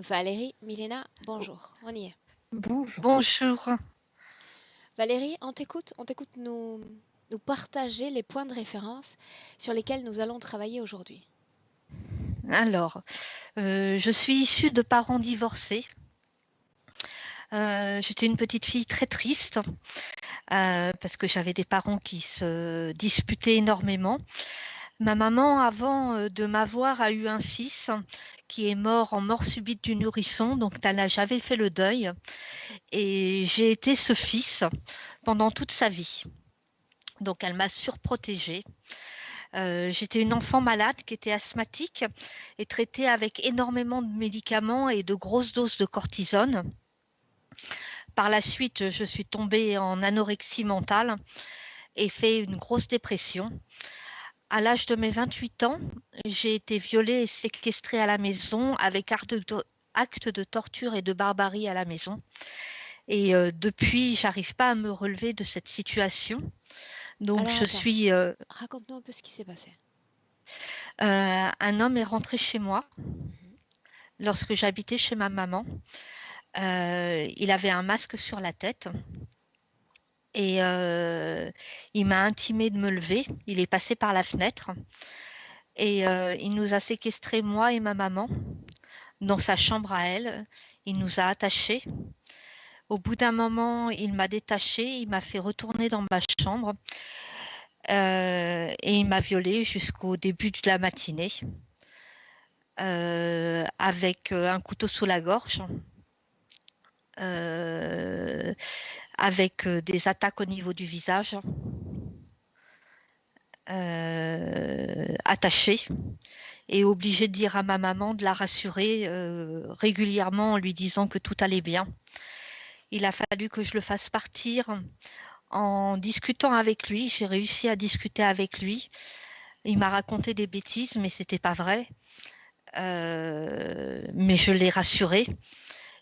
Valérie, Milena, bonjour, on y est. Bonjour. Bonjour. Valérie, on t'écoute nous partager les points de référence sur lesquels nous allons travailler aujourd'hui. Alors, je suis issue de parents divorcés. J'étais une petite fille très triste parce que j'avais des parents qui se disputaient énormément. Ma maman, avant de m'avoir, a eu un fils qui est mort en mort subite du nourrisson, donc elle n'a jamais fait le deuil. Et j'ai été ce fils pendant toute sa vie. Donc elle m'a surprotégée. J'étais une enfant malade qui était asthmatique et traitée avec énormément de médicaments et de grosses doses de cortisone. Par la suite, je suis tombée en anorexie mentale et fait une grosse dépression. À l'âge de mes 28 ans, j'ai été violée et séquestrée à la maison avec actes de torture et de barbarie à la maison. Et depuis, j'arrive pas à me relever de cette situation. Donc Alors je attends, suis... raconte-nous un peu ce qui s'est passé. un homme est rentré chez moi Mhm. lorsque j'habitais chez ma maman. Il avait un masque sur la tête et il m'a intimé de me lever. Il est passé par la fenêtre et il nous a séquestrés, moi et ma maman, dans sa chambre à elle. Il nous a attachés. Au bout d'un moment, il m'a détachée, il m'a fait retourner dans ma chambre et il m'a violée jusqu'au début de la matinée avec un couteau sous la gorge. Avec des attaques au niveau du visage, attachée, et obligée de dire à ma maman de la rassurer régulièrement en lui disant que tout allait bien. Il a fallu que je le fasse partir en discutant avec lui. J'ai réussi à discuter avec lui. Il m'a raconté des bêtises, mais c'était pas vrai. Mais je l'ai rassuré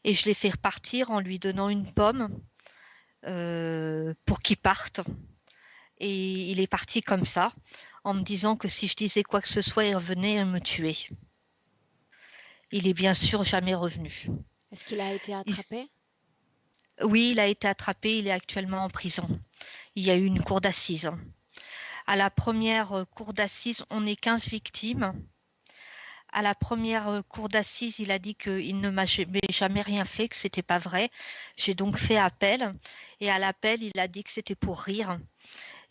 et je l'ai fait repartir en lui donnant une pomme pour qu'il parte. Et il est parti comme ça, en me disant que si je disais quoi que ce soit, il revenait me tuer. Il est bien sûr jamais revenu. Est-ce qu'il a été Il... attrapé? Oui, il a été attrapé, il est actuellement en prison. Il y a eu une cour d'assises. À la première cour d'assises, on est 15 victimes. À la première cour d'assises, il a dit qu'il ne m'avait jamais rien fait, que c'était pas vrai. J'ai donc fait appel. Et à l'appel, il a dit que c'était pour rire.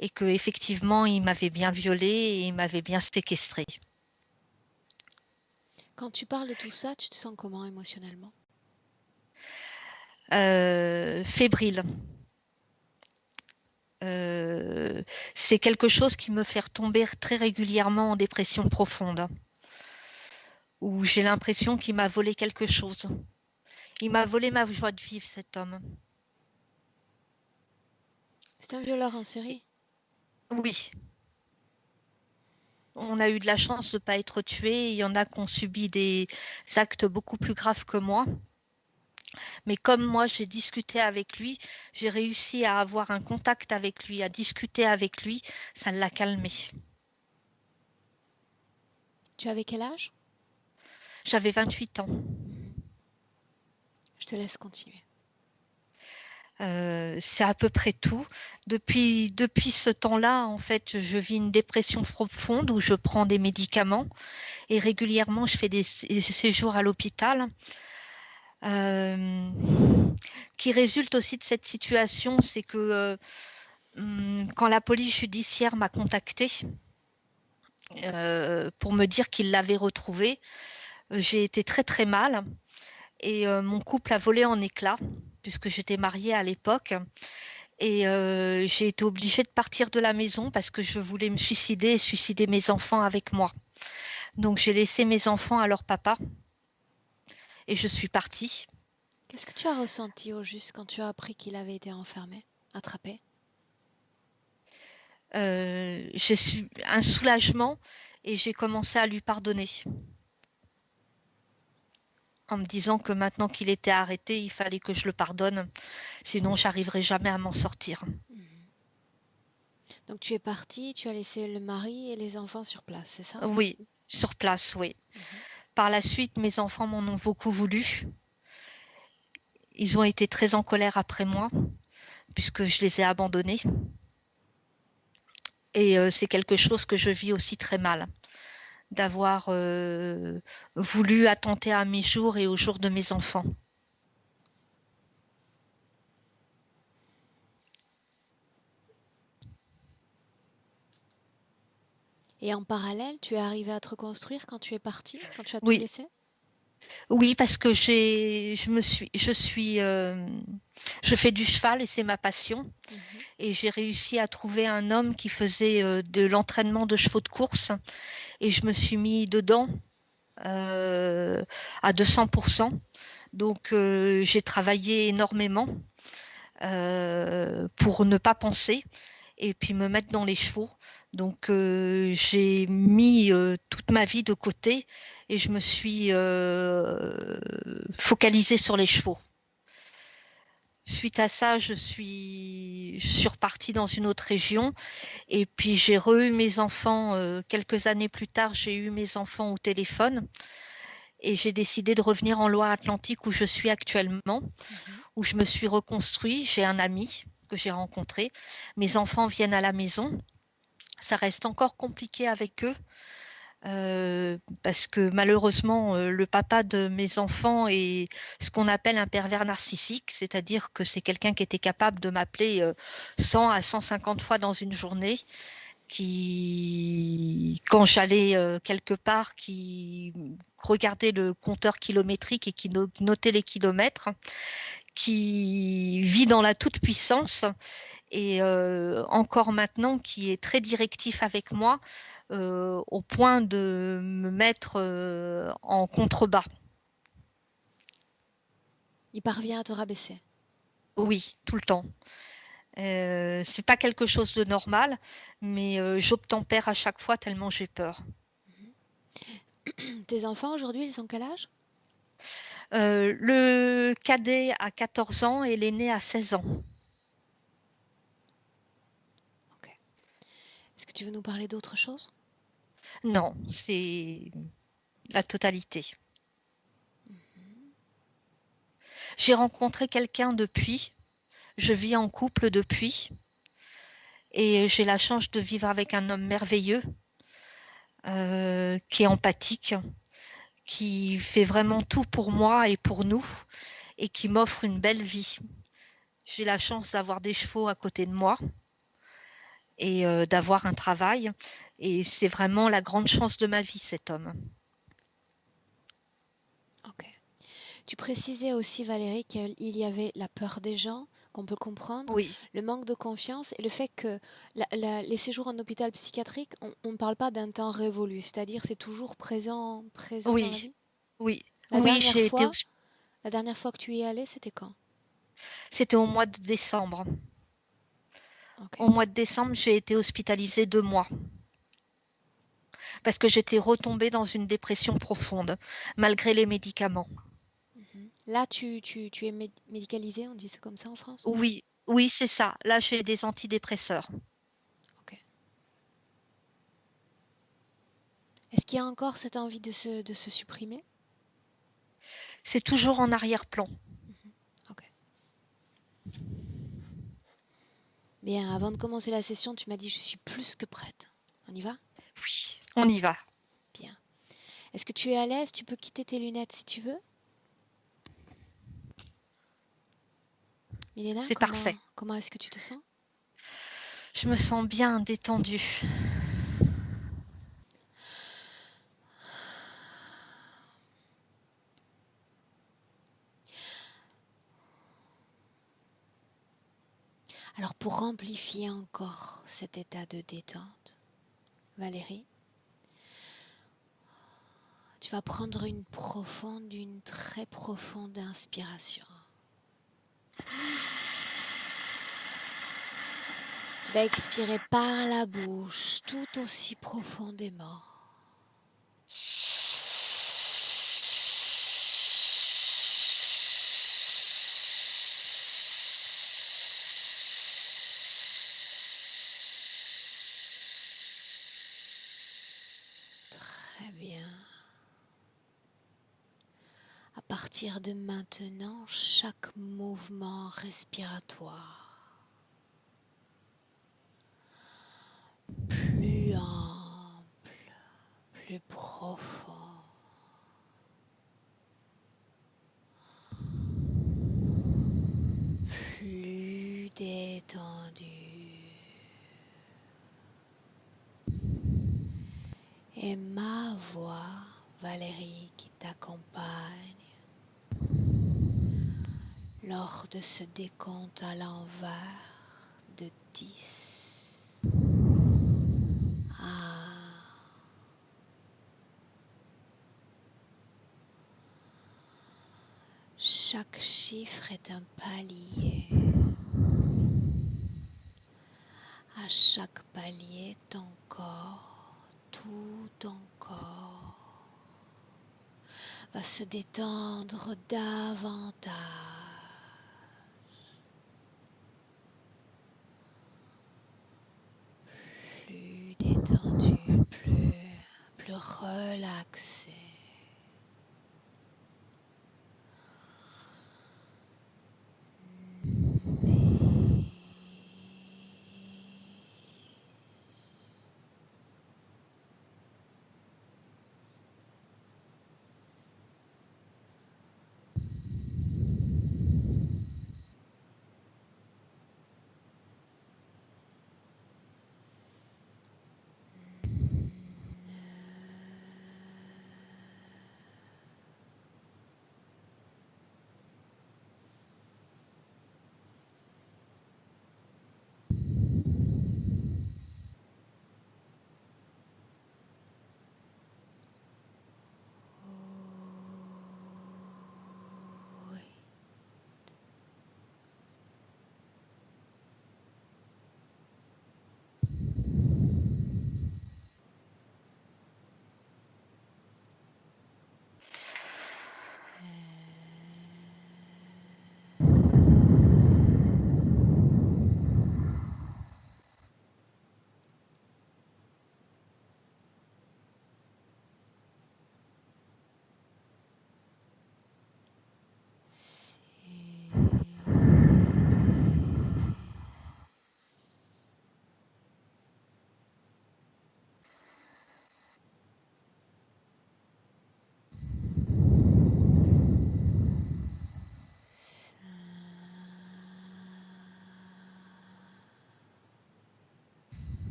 Et qu'effectivement, il m'avait bien violée et il m'avait bien séquestrée. Quand tu parles de tout ça, tu te sens comment émotionnellement? Fébrile. C'est quelque chose qui me fait retomber très régulièrement en dépression profonde, où j'ai l'impression qu'il m'a volé quelque chose. Il m'a volé ma joie de vivre, cet homme. C'est un violeur en série? Oui, on a eu de la chance de ne pas être tués. Il y en a qui ont subi des actes beaucoup plus graves que moi. Mais comme moi, j'ai discuté avec lui, j'ai réussi à avoir un contact avec lui, à discuter avec lui, ça l'a calmé. Tu avais quel âge? J'avais 28 ans. Je te laisse continuer. C'est à peu près tout. Depuis ce temps-là, en fait, je vis une dépression profonde où je prends des médicaments et régulièrement, je fais des séjours à l'hôpital. Qui résulte aussi de cette situation, c'est que quand la police judiciaire m'a contactée pour me dire qu'il l'avait retrouvé, j'ai été très très mal et mon couple a volé en éclats puisque j'étais mariée à l'époque. Et j'ai été obligée de partir de la maison parce que je voulais me suicider et suicider mes enfants avec moi. Donc j'ai laissé mes enfants à leur papa et je suis partie. Qu'est-ce que tu as ressenti au juste quand tu as appris qu'il avait été enfermé, attrapé? J'ai su un soulagement et j'ai commencé à lui pardonner. En me disant que maintenant qu'il était arrêté, il fallait que je le pardonne, sinon j'arriverai jamais à m'en sortir. Mhm. Donc tu es partie, tu as laissé le mari et les enfants sur place, c'est ça? Oui, sur place, oui. Mhm. Par la suite, mes enfants m'en ont beaucoup voulu. Ils ont été très en colère après moi, puisque je les ai abandonnés. Et c'est quelque chose que je vis aussi très mal, d'avoir voulu attenter à mes jours et aux jours de mes enfants. Et en parallèle, tu es arrivé à te reconstruire quand tu es parti, quand tu as tout Oui, laissé? oui, parce que je fais du cheval et c'est ma passion. Mhm. Et j'ai réussi à trouver un homme qui faisait de l'entraînement de chevaux de course. Et je me suis mis dedans à 200%. Donc j'ai travaillé énormément pour ne pas penser et puis me mettre dans les chevaux. Donc j'ai mis toute ma vie de côté et je me suis focalisée sur les chevaux. Suite à ça, je suis repartie dans une autre région et puis j'ai re-eu mes enfants quelques années plus tard. J'ai eu mes enfants au téléphone et j'ai décidé de revenir en Loire-Atlantique où je suis actuellement, Mhm. où je me suis reconstruit. J'ai un ami que j'ai rencontré. Mes enfants viennent à la maison. Ça reste encore compliqué avec eux parce que malheureusement, le papa de mes enfants est ce qu'on appelle un pervers narcissique, c'est-à-dire que c'est quelqu'un qui était capable de m'appeler 100 à 150 fois dans une journée, qui, quand j'allais quelque part, qui regardait le compteur kilométrique et qui notait les kilomètres, qui vit dans la toute-puissance et encore maintenant qui est très directif avec moi au point de me mettre en contrebas. Il parvient à te rabaisser. Oui, tout le temps. C'est pas quelque chose de normal, mais j'obtempère à chaque fois tellement j'ai peur. Tes enfants aujourd'hui, ils ont quel âge? Le cadet a 14 ans et l'aîné a 16 ans. Ok. Est-ce que tu veux nous parler d'autre chose? Non, c'est la totalité. J'ai rencontré quelqu'un depuis, je vis en couple depuis, et j'ai la chance de vivre avec un homme merveilleux, qui est empathique, qui fait vraiment tout pour moi et pour nous, et qui m'offre une belle vie. J'ai la chance d'avoir des chevaux à côté de moi et d'avoir un travail, et c'est vraiment la grande chance de ma vie, cet homme. Ok. Tu précisais aussi, Valérie, qu'il y avait la peur des gens, qu'on peut comprendre, Oui, le manque de confiance et le fait que les séjours en hôpital psychiatrique, on ne parle pas d'un temps révolu, c'est-à-dire c'est toujours présent, présent dans la oui, vie. oui, La oui, dernière fois, la dernière fois que tu y es allée, c'était quand? c'était au mois de décembre. Ok. Au mois de décembre, j'ai été hospitalisée 2 mois parce que j'étais retombée dans une dépression profonde, malgré les médicaments. Mhm. Là, tu es médicalisée, on dit ça comme ça en France? Oui, oui, c'est ça. Là, j'ai des antidépresseurs. Ok. Est-ce qu'il y a encore cette envie de se supprimer? C'est toujours en arrière-plan. Mhm. Ok. Bien, avant de commencer la session, tu m'as dit je suis plus que prête. On y va? Oui, on y va. Bien. Est-ce que tu es à l'aise? Tu peux quitter tes lunettes si tu veux. Milena, C'est parfait. comment est-ce que tu te sens? Je me sens bien détendue. Alors pour amplifier encore cet état de détente, Valérie, tu vas prendre une très profonde inspiration. Tu vas expirer par la bouche tout aussi profondément. Très bien. partir de maintenant, chaque mouvement respiratoire plus ample, plus profond, plus détendu. Et ma voix, Valérie, qui t'accompagne lors de ce décompte à l'envers de 10 à chaque chiffre est un palier. À chaque palier, ton corps, tout ton corps va se détendre davantage. Plus détendu, plus relaxé.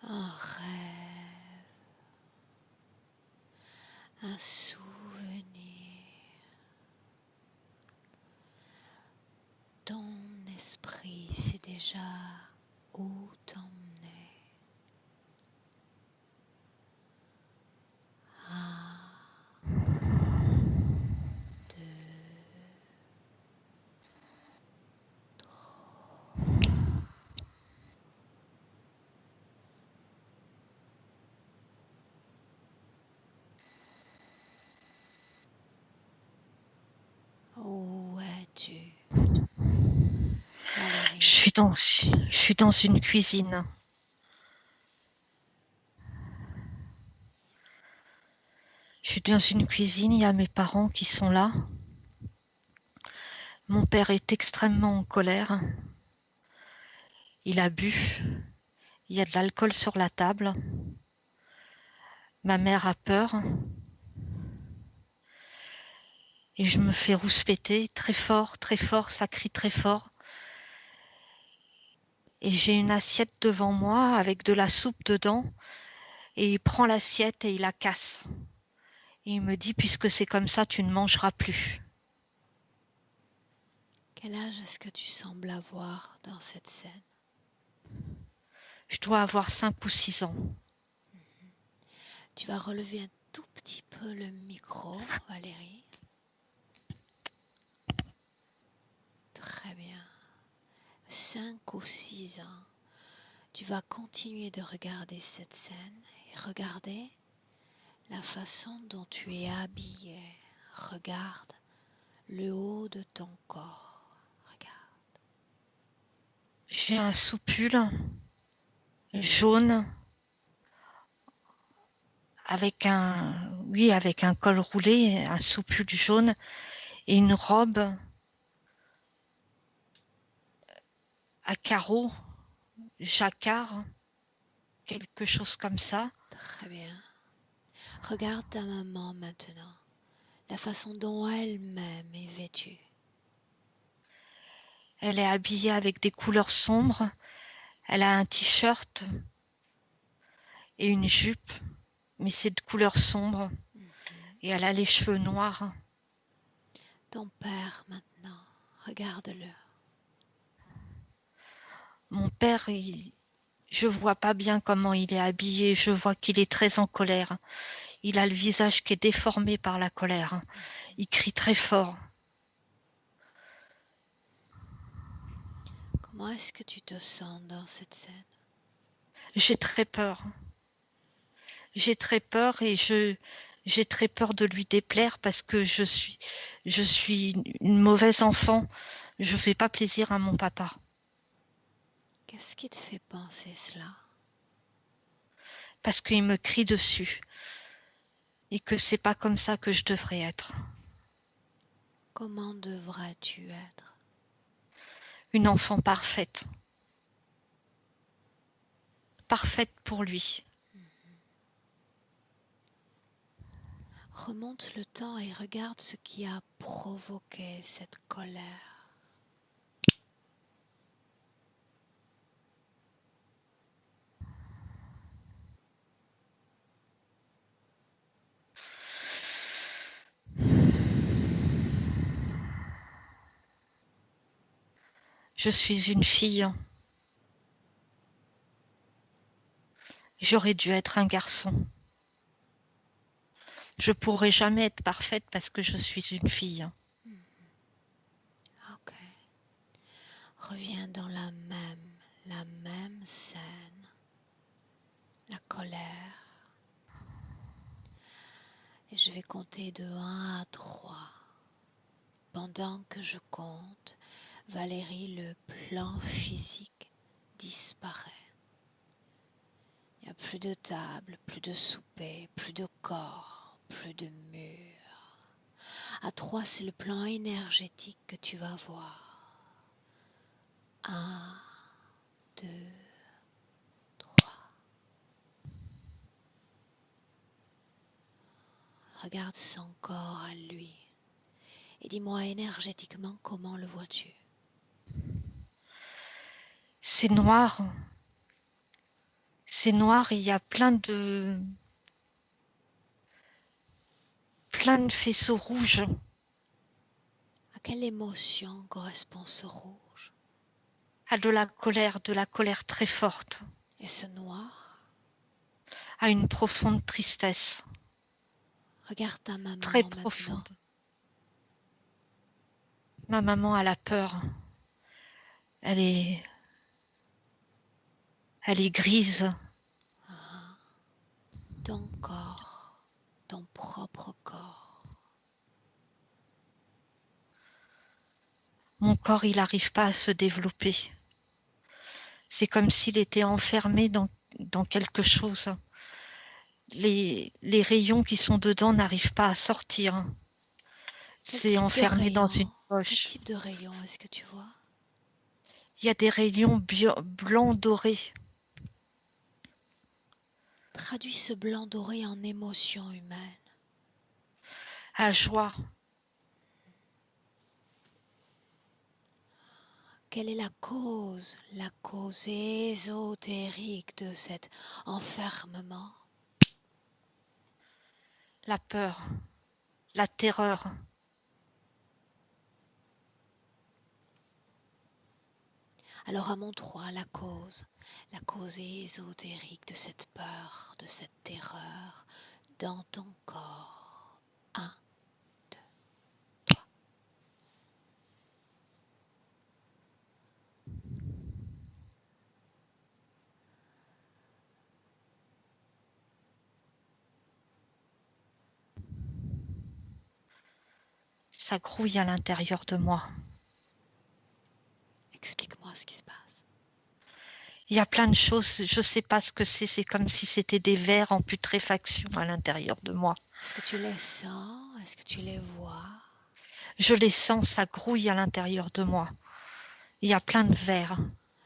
Un rêve, un souvenir, ton esprit sait déjà où t'emmener. Un, deux, où es-tu, Valérie? Je suis dans une cuisine. Je suis dans une cuisine, il y a mes parents qui sont là. Mon père est extrêmement en colère. Il a bu. Il y a de l'alcool sur la table. Ma mère a peur. Et je me fais rouspéter très fort, ça crie très fort. Et j'ai une assiette devant moi avec de la soupe dedans. Et il prend l'assiette et il la casse. Et il me dit, puisque c'est comme ça, tu ne mangeras plus. Quel âge est-ce que tu sembles avoir dans cette scène? Je dois avoir 5 ou 6 ans. Tu vas relever un tout petit peu le micro, Valérie. Très bien. 5 ou 6 ans. Tu vas continuer de regarder cette scène et regarder la façon dont tu es habillé. Regarde le haut de ton corps. Regarde. J'ai un soupule jaune avec un col roulé, un soupule jaune et une robe à carreaux, jacquard, quelque chose comme ça. Très bien. Regarde ta maman maintenant. La façon dont elle-même est vêtue. Elle est habillée avec des couleurs sombres. Elle a un t-shirt et une jupe, mais c'est de couleur sombre. Et elle a les cheveux noirs. Ton père maintenant, regarde-le. Mon père, je vois pas bien comment il est habillé. Je vois qu'il est très en colère. Il a le visage qui est déformé par la colère. Il crie très fort. Comment est-ce que tu te sens dans cette scène? J'ai très peur. J'ai très peur et j'ai très peur de lui déplaire parce que je suis une mauvaise enfant. Je fais pas plaisir à mon papa. Qu'est-ce qui te fait penser cela? Parce qu'il me crie dessus et que c'est pas comme ça que je devrais être. Comment devrais-tu être? Une enfant parfaite. Parfaite pour lui. Remonte le temps et regarde ce qui a provoqué cette colère. Je suis une fille. J'aurais dû être un garçon. Je pourrais jamais être parfaite parce que je suis une fille. Ok. Reviens dans la même scène. La colère. Et je vais compter de 1 à 3. Pendant que je compte, Valérie, le plan physique disparaît. Il n'y a plus de table, plus de souper, plus de corps, plus de murs. À 3, c'est le plan énergétique que tu vas voir. 1, 2, 3. Regarde son corps à lui. Et dis-moi énergétiquement comment le vois-tu? C'est noir. C'est noir et il y a plein de faisceaux rouges. À quelle émotion correspond ce rouge? À de la colère très forte. Et ce noir? À une profonde tristesse. Regarde ta maman Très maintenant. profonde. Ma maman, elle a peur. Elle est grise. Ton corps, ton propre corps. Mon corps, il n'arrive pas à se développer. C'est comme s'il était enfermé dans quelque chose. Les rayons qui sont dedans n'arrivent pas à sortir. C'est enfermé dans une Quel poche. type de rayon est-ce que tu vois? Il y a des rayons blancs dorés. Traduis ce blanc doré en émotion humaine. La joie. Quelle est la cause ésotérique de cet enfermement? La peur. La terreur. Alors à mon droit, la cause ésotérique de cette peur, de cette terreur dans ton corps. 1, 2, 3. Ça grouille à l'intérieur de moi. Explique-moi ce qui se passe. Il y a plein de choses, je ne sais pas ce que c'est comme si c'était des vers en putréfaction à l'intérieur de moi. Est-ce que tu les sens? Est-ce que tu les vois? Je les sens, ça grouille à l'intérieur de moi. Il y a plein de vers.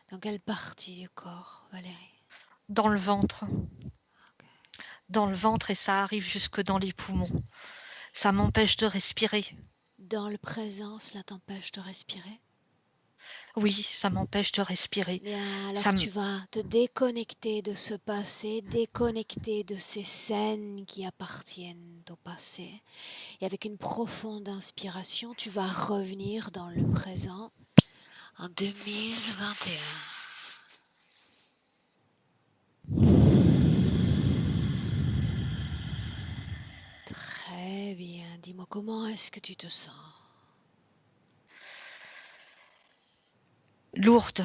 Dans quelle partie du corps, Valérie? Dans le ventre. Okay. Dans le ventre et ça arrive jusque dans les poumons. Ça m'empêche de respirer. Dans le présent, cela t'empêche de respirer? Oui, ça m'empêche de respirer. Bien, alors Ça tu vas te déconnecter de ce passé, déconnecter de ces scènes qui appartiennent au passé. Et avec une profonde inspiration, tu vas revenir dans le présent en 2021. Très bien. Dis-moi, comment est-ce que tu te sens? Lourde.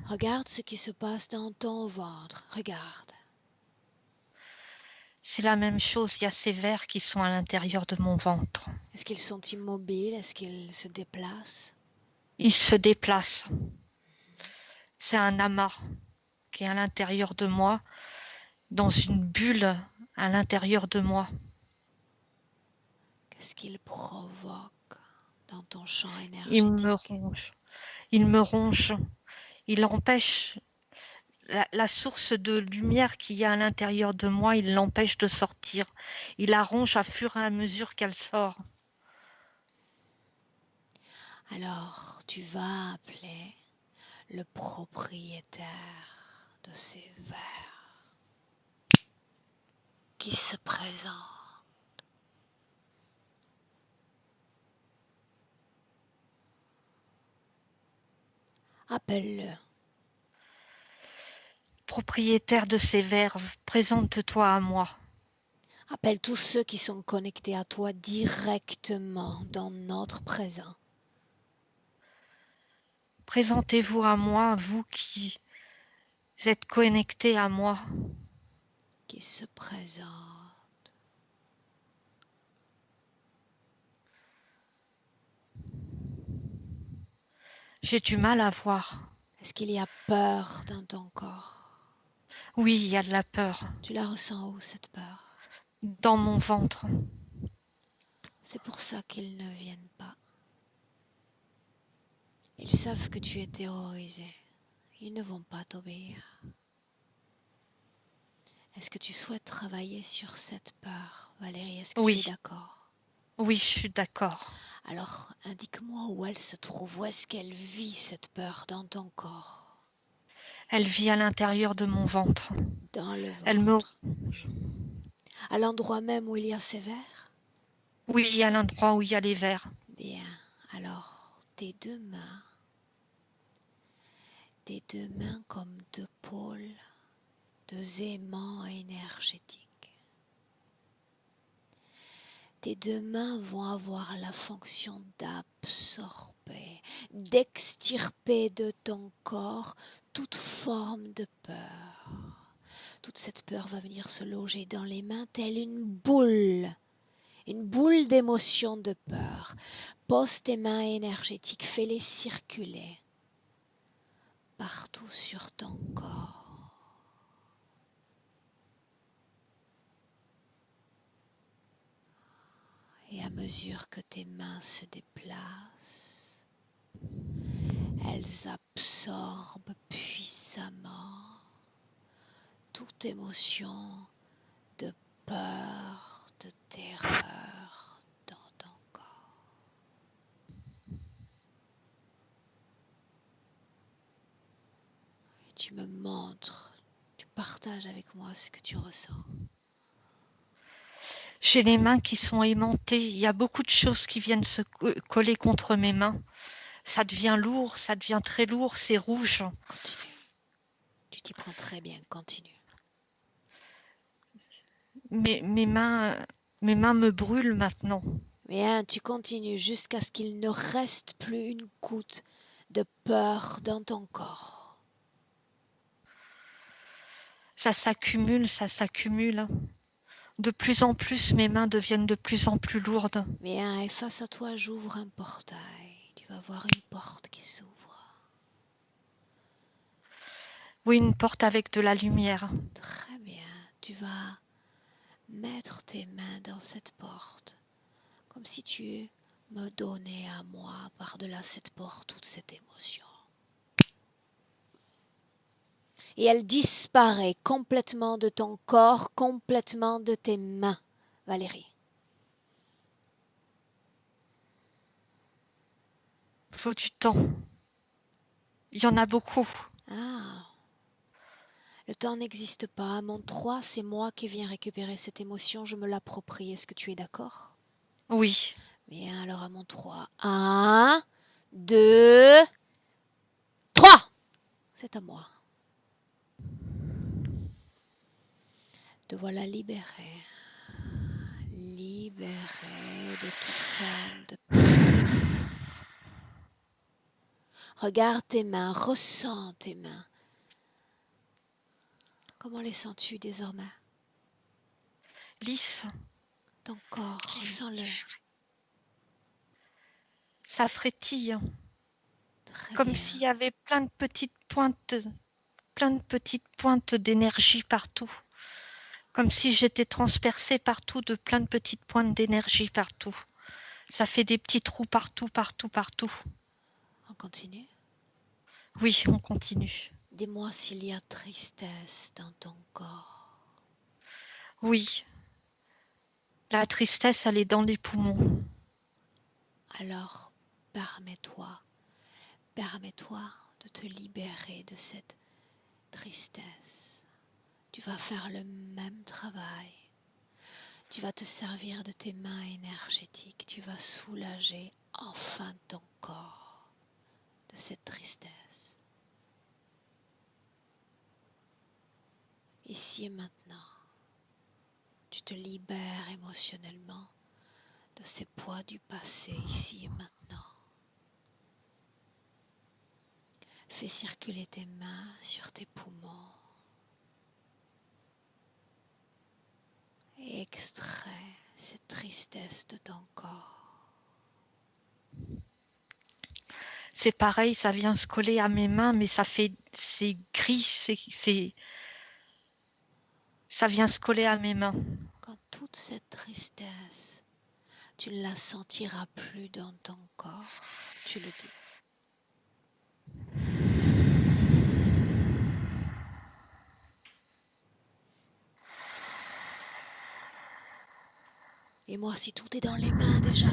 Regarde ce qui se passe dans ton ventre. Regarde. C'est la même chose, il y a ces vers qui sont à l'intérieur de mon ventre. Est-ce qu'ils sont immobiles? Est-ce qu'ils se déplacent? Ils se déplacent. C'est un amas qui est à l'intérieur de moi, dans une bulle à l'intérieur de moi. Qu'est-ce qu'ils provoquent dans ton champ Il énergétique? me ronge. Il me ronge. Il empêche la source de lumière qu'il y a à l'intérieur de moi, il l'empêche de sortir. Il la ronge à fur et à mesure qu'elle sort. Alors, tu vas appeler le propriétaire de ces vers qui se présente. Appelle-le. Propriétaire de ces vers, présente-toi à moi. Appelle tous ceux qui sont connectés à toi directement dans notre présent. Présentez-vous à moi, vous qui êtes connectés à moi. Qui se présentent. J'ai du mal à voir. Est-ce qu'il y a peur dans ton corps? Oui, il y a de la peur. Tu la ressens où, cette peur? Dans mon ventre. C'est pour ça qu'ils ne viennent pas. Ils savent que tu es terrorisé. Ils ne vont pas t'obéir. Est-ce que tu souhaites travailler sur cette peur, Valérie? Est-ce que tu es d'accord? Oui, je suis d'accord. Alors, indique-moi où elle se trouve. Où est-ce qu'elle vit, cette peur, dans ton corps? Elle vit à l'intérieur de mon ventre. Dans le ventre. Elle me... À l'endroit même où il y a ces vers? Oui, à l'endroit où il y a les vers. Bien. Alors, tes deux mains comme deux pôles, deux aimants énergétiques. Tes deux mains vont avoir la fonction d'absorber, d'extirper de ton corps toute forme de peur. Toute cette peur va venir se loger dans les mains telle une boule d'émotion de peur. Pose tes mains énergétiques, fais-les circuler partout sur ton corps. Et à mesure que tes mains se déplacent, elles absorbent puissamment toute émotion de peur, de terreur dans ton corps. Et tu me montres, tu partages avec moi ce que tu ressens. J'ai les mains qui sont aimantées. Il y a beaucoup de choses qui viennent se coller contre mes mains. Ça devient lourd, ça devient très lourd, c'est rouge. Continue. Tu t'y prends très bien, continue. Mes mains me brûlent maintenant. Bien, tu continues jusqu'à ce qu'il ne reste plus une goutte de peur dans ton corps. Ça s'accumule, ça s'accumule. De plus en plus, mes mains deviennent de plus en plus lourdes. Bien, et face à toi, j'ouvre un portail. Tu vas voir une porte qui s'ouvre. Oui, une porte avec de la lumière. Très bien, tu vas mettre tes mains dans cette porte, comme si tu me donnais à moi, par-delà cette porte, toute cette émotion. Et elle disparaît complètement de ton corps, complètement de tes mains, Valérie. Faut du temps. Il y en a beaucoup. Ah, le temps n'existe pas. À mon 3, c'est moi qui viens récupérer cette émotion, je me l'approprie. Est-ce que tu es d'accord? Oui. Bien, alors à mon 3. 1, 2, 3. C'est à moi. Te voilà libéré. Libéré de toute forme de peur. Regarde tes mains, ressens tes mains. Comment les sens-tu désormais? Lisse. Ton corps, ressens-le. Ça frétille. Très Comme bien. s'il y avait plein de petites pointes d'énergie partout. Comme si j'étais transpercée partout de plein de petites pointes d'énergie partout. Ça fait des petits trous partout, partout, partout. On continue. Oui, on continue. Dis-moi s'il y a tristesse dans ton corps. Oui. La tristesse, elle est dans les poumons. Alors, permets-toi de te libérer de cette tristesse. Tu vas faire le même travail. Tu vas te servir de tes mains énergétiques. Tu vas soulager enfin ton corps de cette tristesse. Ici et maintenant, tu te libères émotionnellement de ces poids du passé, ici et maintenant. Fais circuler tes mains sur tes poumons et extrais cette tristesse de ton corps. C'est pareil, ça vient se coller à mes mains, mais c'est gris, ça vient se coller à mes mains. Quand toute cette tristesse, tu ne la sentiras plus dans ton corps, tu le dis. Et moi, si tout est dans les mains déjà,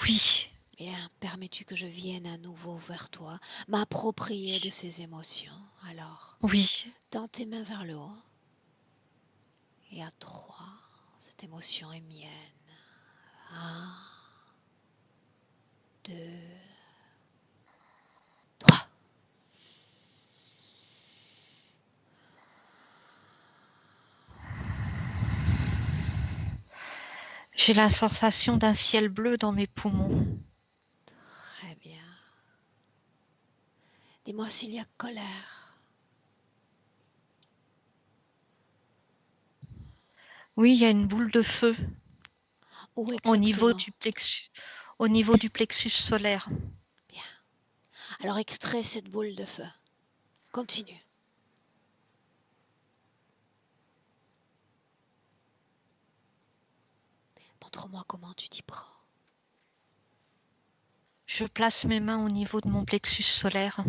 Oui, bien, permets-tu que je vienne à nouveau vers toi, m'approprier de ces émotions. Alors, oui. tends tes mains vers le haut. Et à 3, cette émotion est mienne. 1, 2, 3. J'ai la sensation d'un ciel bleu dans mes poumons. Très bien. Dis-moi s'il y a colère. Oui, il y a une boule de feu Où au niveau exactement? du plexus solaire. Bien. Alors extrais cette boule de feu. Continue. Montre-moi comment tu t'y prends. Je place mes mains au niveau de mon plexus solaire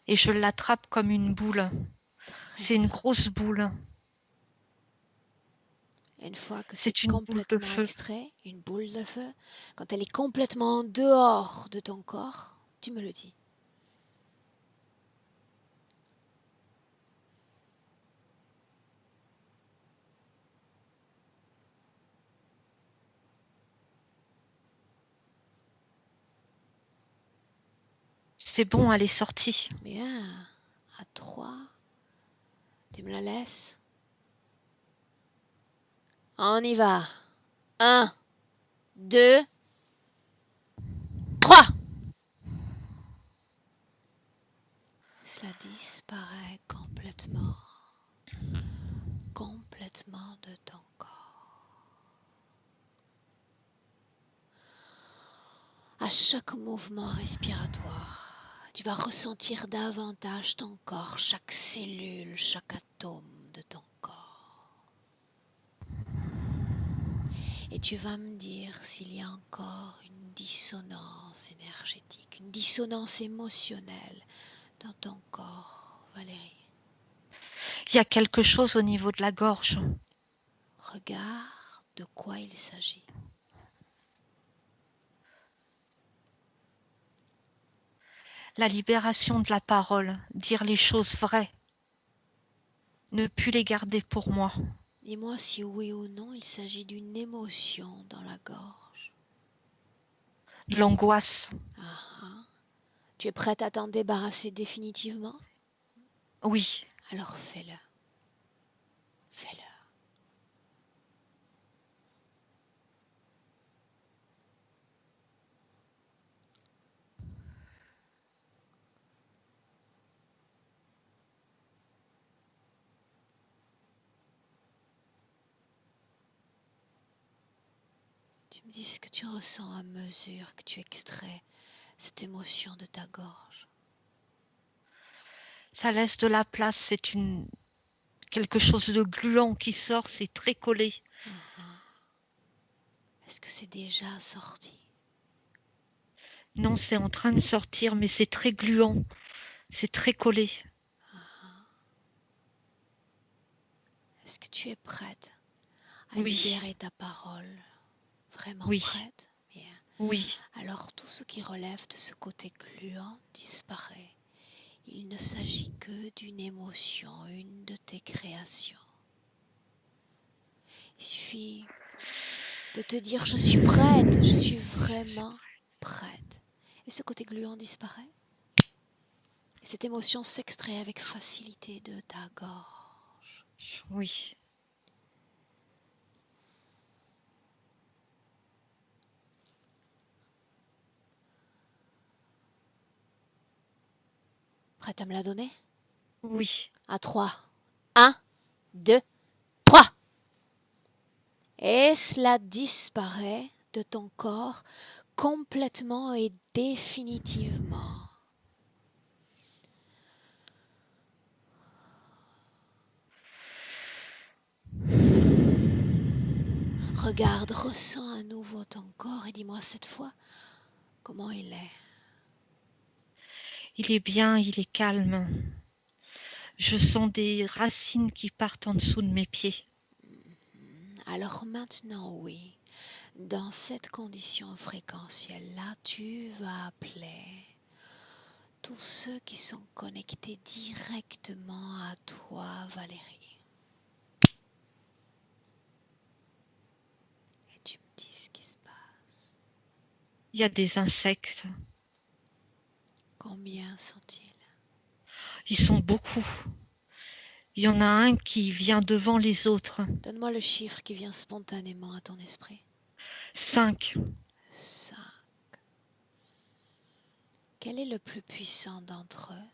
et je l'attrape comme une boule. Très C'est une bien. grosse boule. Une fois que c'est C'est une boule de complètement feu. extrait, une boule de feu, quand elle est complètement en dehors de ton corps, tu me le dis. C'est bon, elle est sortie. Bien. À 3, tu me la laisses. On y va. 1, 2, 3. Cela disparaît complètement, complètement de ton corps. À chaque mouvement respiratoire, tu vas ressentir davantage ton corps, chaque cellule, chaque atome de ton corps. Et tu vas me dire s'il y a encore une dissonance énergétique, une dissonance émotionnelle dans ton corps, Valérie. Il y a quelque chose au niveau de la gorge. Regarde de quoi il s'agit. La libération de la parole, dire les choses vraies, ne plus les garder pour moi. Dis-moi si oui ou non il s'agit d'une émotion dans la gorge. L'angoisse. Ah, ah. Tu es prête à t'en débarrasser définitivement? Oui, Alors fais-le. Fais-le. Tu me dis ce que tu ressens à mesure que tu extrais cette émotion de ta gorge. ça laisse de la place. C'est quelque chose de gluant qui sort. C'est très collé. Ah, ah. Est-ce que c'est déjà sorti? Non, c'est en train de sortir, mais c'est très gluant. C'est très collé. Ah, ah. Est-ce que tu es prête à Oui, libérer ta parole? Vraiment oui, prête? Bien. oui. Alors tout ce qui relève de ce côté gluant disparaît. Il ne s'agit que d'une émotion, une de tes créations. Il suffit de te dire je suis prête, je suis vraiment prête. Et ce côté gluant disparaît. Et cette émotion s'extrait avec facilité de ta gorge. Oui. Prête à me la donner? Oui. À 3. 1, 2, 3. Et cela disparaît de ton corps complètement et définitivement. Regarde, ressens à nouveau ton corps et dis-moi cette fois comment il est. Il est bien, il est calme. Je sens des racines qui partent en dessous de mes pieds. Alors maintenant, oui, dans cette condition fréquentielle-là, tu vas appeler tous ceux qui sont connectés directement à toi, Valérie. Et tu me dis ce qui se passe. Il y a des insectes. Combien sont-ils? Ils sont beaucoup. Il y en a un qui vient devant les autres. Donne-moi le chiffre qui vient spontanément à ton esprit. 5. 5. Quel est le plus puissant d'entre eux?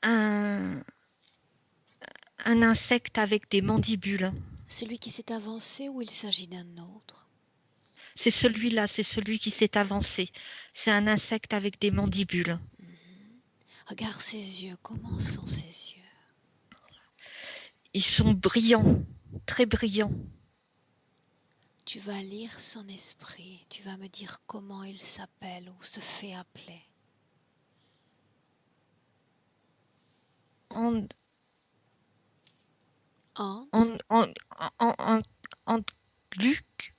Un insecte avec des mandibules. Celui qui s'est avancé ou il s'agit d'un autre? C'est celui-là, c'est celui qui s'est avancé. C'est un insecte avec des mandibules. Regarde ses yeux, comment sont ses yeux? Ils sont brillants, très brillants. Tu vas lire son esprit, tu vas me dire comment il s'appelle ou se fait appeler. Ante. Luc.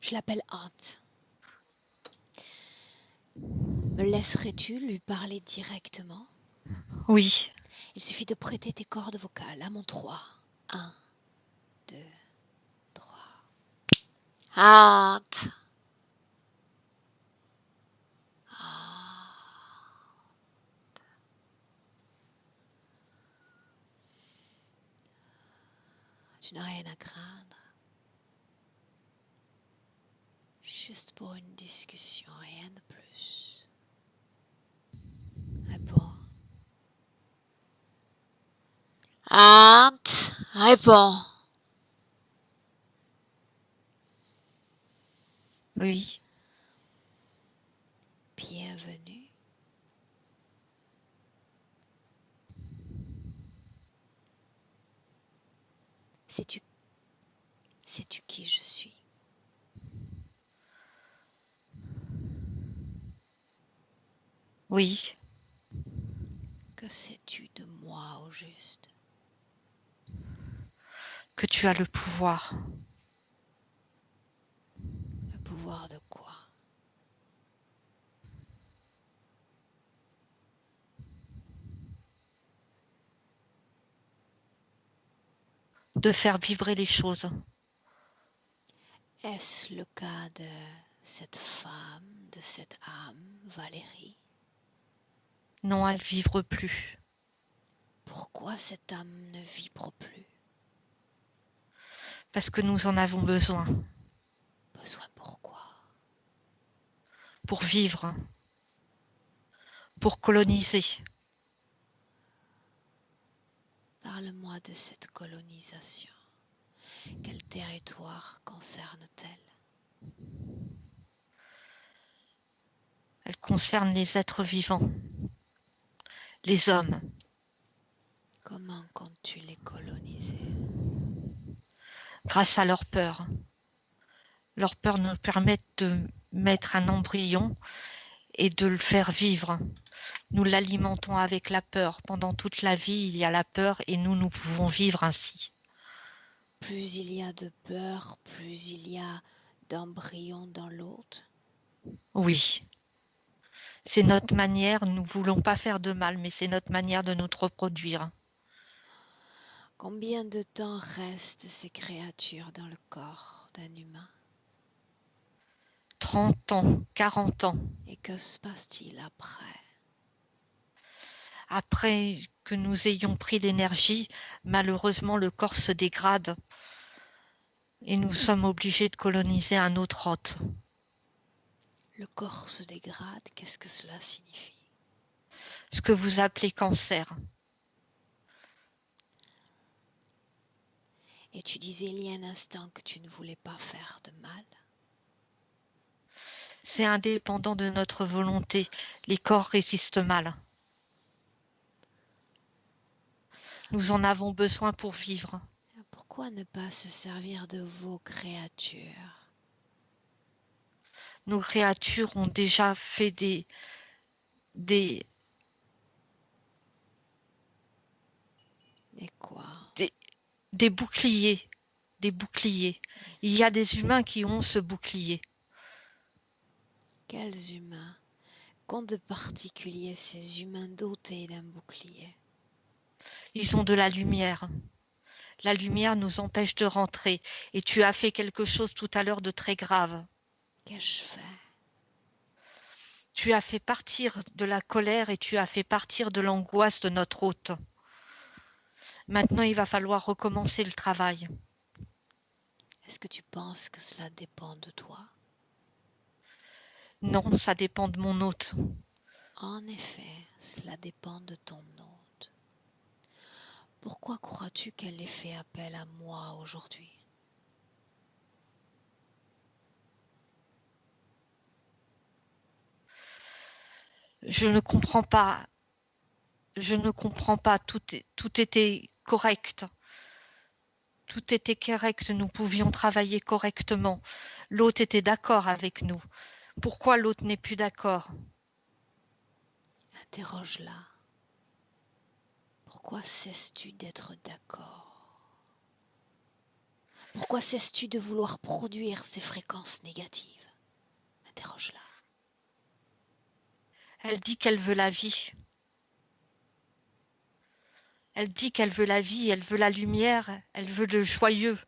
Je l'appelle Ante. Me laisserais-tu lui parler directement? Oui. Il suffit de prêter tes cordes vocales à mon 3. 1, 2, 3. Ante. Tu n'as rien à craindre. Juste pour une discussion, rien de plus. Réponds. Ante, réponds. Oui. Bienvenue. Sais-tu qui je suis? Oui. Que sais-tu de moi au juste? Que tu as le pouvoir. Le pouvoir de quoi? De faire vibrer les choses. Est-ce le cas de cette femme, de cette âme, Valérie? Non, elle vibre plus. Pourquoi cette âme ne vibre plus? Parce que nous en avons besoin. Besoin pourquoi? Pour vivre. Pour coloniser. Parle-moi de cette colonisation. Quel territoire concerne-t-elle? Elle concerne les êtres vivants. Les hommes. Comment comptes-tu les coloniser? Grâce à leur peur. Leur peur nous permet de mettre un embryon et de le faire vivre. Nous l'alimentons avec la peur. Pendant toute la vie, il y a la peur et nous pouvons vivre ainsi. Plus il y a de peur, plus il y a d'embryons dans l'autre. Oui. C'est notre manière, nous ne voulons pas faire de mal, mais c'est notre manière de nous reproduire. Combien de temps restent ces créatures dans le corps d'un humain? 30 ans, 40 ans. Et que se passe-t-il après? Après que nous ayons pris l'énergie, malheureusement le corps se dégrade et nous sommes obligés de coloniser un autre hôte. Le corps se dégrade, qu'est-ce que cela signifie? Ce que vous appelez cancer. Et tu disais il y a un instant que tu ne voulais pas faire de mal. C'est indépendant de notre volonté. Les corps résistent mal. Nous en avons besoin pour vivre. Pourquoi ne pas se servir de vos créatures? Nos créatures ont déjà fait Des quoi? des boucliers. Des boucliers. Il y a des humains qui ont ce bouclier. Quels humains? Qu'ont de particulier ces humains dotés d'un bouclier? Ils ont de la lumière. La lumière nous empêche de rentrer. Et tu as fait quelque chose tout à l'heure de très grave. Qu'ai-je fait? Tu as fait partir de la colère et tu as fait partir de l'angoisse de notre hôte. Maintenant, il va falloir recommencer le travail. Est-ce que tu penses que cela dépend de toi? Non, ça dépend de mon hôte. En effet, cela dépend de ton hôte. Pourquoi crois-tu qu'elle ait fait appel à moi aujourd'hui? Je ne comprends pas. Je ne comprends pas. Tout était correct. Tout était correct. Nous pouvions travailler correctement. L'hôte était d'accord avec nous. Pourquoi l'autre n'est plus d'accord? Interroge-la. Pourquoi cesses-tu d'être d'accord? Pourquoi cesses-tu de vouloir produire ces fréquences négatives? Interroge-la. Elle dit qu'elle veut la vie. Elle dit qu'elle veut la vie, elle veut la lumière, elle veut le joyeux.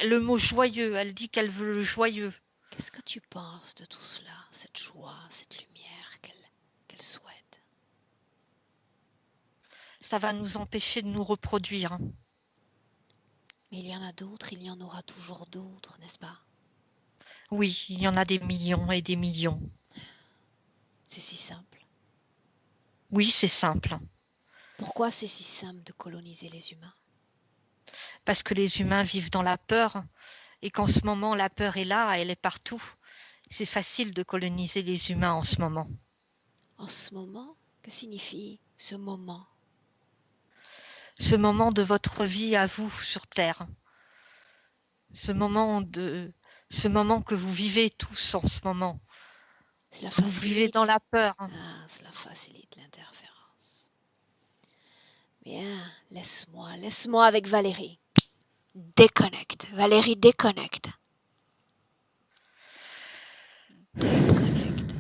Le mot joyeux, elle dit qu'elle veut le joyeux. Qu'est-ce que tu penses de tout cela, cette joie, cette lumière qu'elle souhaite? Ça va nous empêcher de nous reproduire. Mais il y en a d'autres, il y en aura toujours d'autres, n'est-ce pas? Oui, il y en a des millions et des millions. C'est si simple. Oui, c'est simple. Pourquoi c'est si simple de coloniser les humains? Parce que les humains vivent dans la peur et qu'en ce moment, la peur est là, elle est partout. C'est facile de coloniser les humains en ce moment. En ce moment, que signifie ce moment? Ce moment de votre vie à vous sur Terre. Ce moment que vous vivez tous en ce moment. Cela Vous vivez dans facilite. la peur. Cela facilite l'interférence. Bien, laisse-moi avec Valérie. Déconnecte. Valérie, déconnecte. Déconnecte.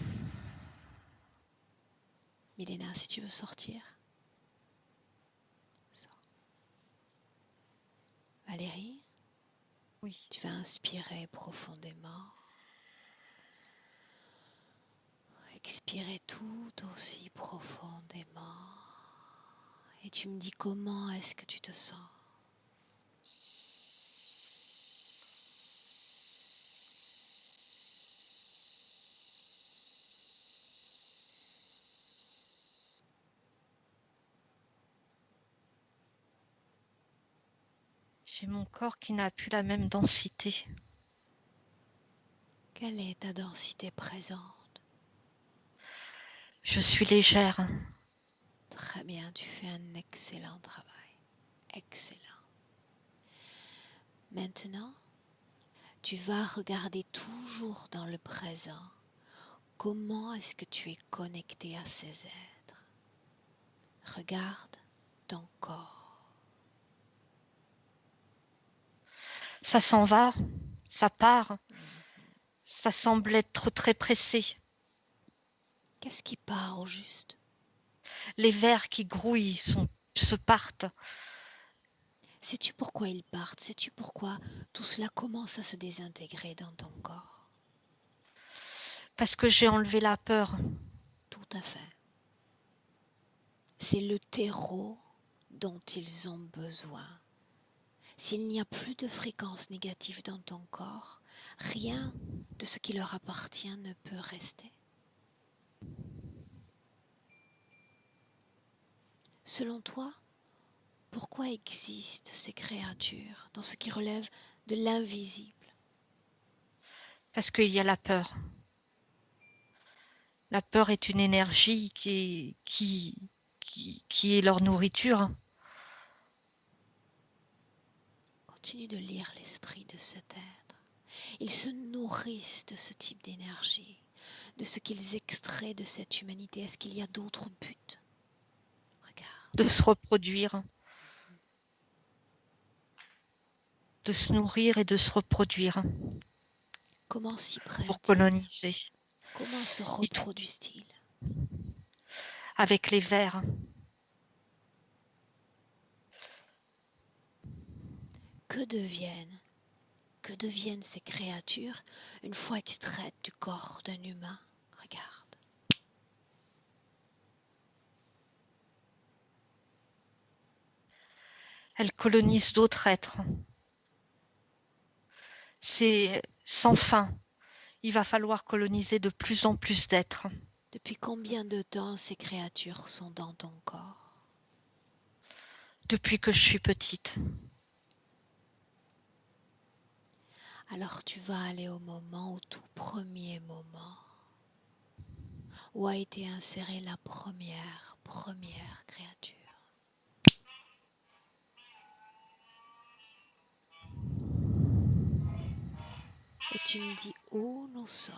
Milena, si tu veux sortir. Sors. Valérie, Oui. tu vas inspirer profondément. Expirer tout aussi profondément. Et tu me dis comment est-ce que tu te sens? J'ai mon corps qui n'a plus la même densité. Quelle est ta densité présente? Je suis légère. Très bien, tu fais un excellent travail. Excellent. Maintenant, tu vas regarder toujours dans le présent. Comment est-ce que tu es connecté à ces êtres? Regarde ton corps. Ça s'en va, ça part. Ça semble être très pressé. Qu'est-ce qui part au juste? Les vers qui grouillent se partent. Sais-tu pourquoi ils partent? Sais-tu pourquoi tout cela commence à se désintégrer dans ton corps? Parce que j'ai enlevé la peur. Tout à fait. C'est le terreau dont ils ont besoin. S'il n'y a plus de fréquences négatives dans ton corps, rien de ce qui leur appartient ne peut rester. Selon toi, pourquoi existent ces créatures dans ce qui relève de l'invisible? Parce qu'il y a la peur. La peur est une énergie qui est leur nourriture. Continue de lire l'esprit de cet être. Ils se nourrissent de ce type d'énergie, de ce qu'ils extraient de cette humanité. Est-ce qu'il y a d'autres buts? Regarde. De se reproduire. De se nourrir et de se reproduire. Comment s'y prennent-ils? Pour coloniser. Comment se reproduisent-ils? Avec les vers. Que deviennent ces créatures une fois extraites du corps d'un humain? Regarde. Elles colonisent d'autres êtres. C'est sans fin. Il va falloir coloniser de plus en plus d'êtres. Depuis combien de temps ces créatures sont dans ton corps? Depuis que je suis petite. Alors tu vas aller au moment, au tout premier moment, où a été insérée la première créature. Et tu me dis où nous sommes.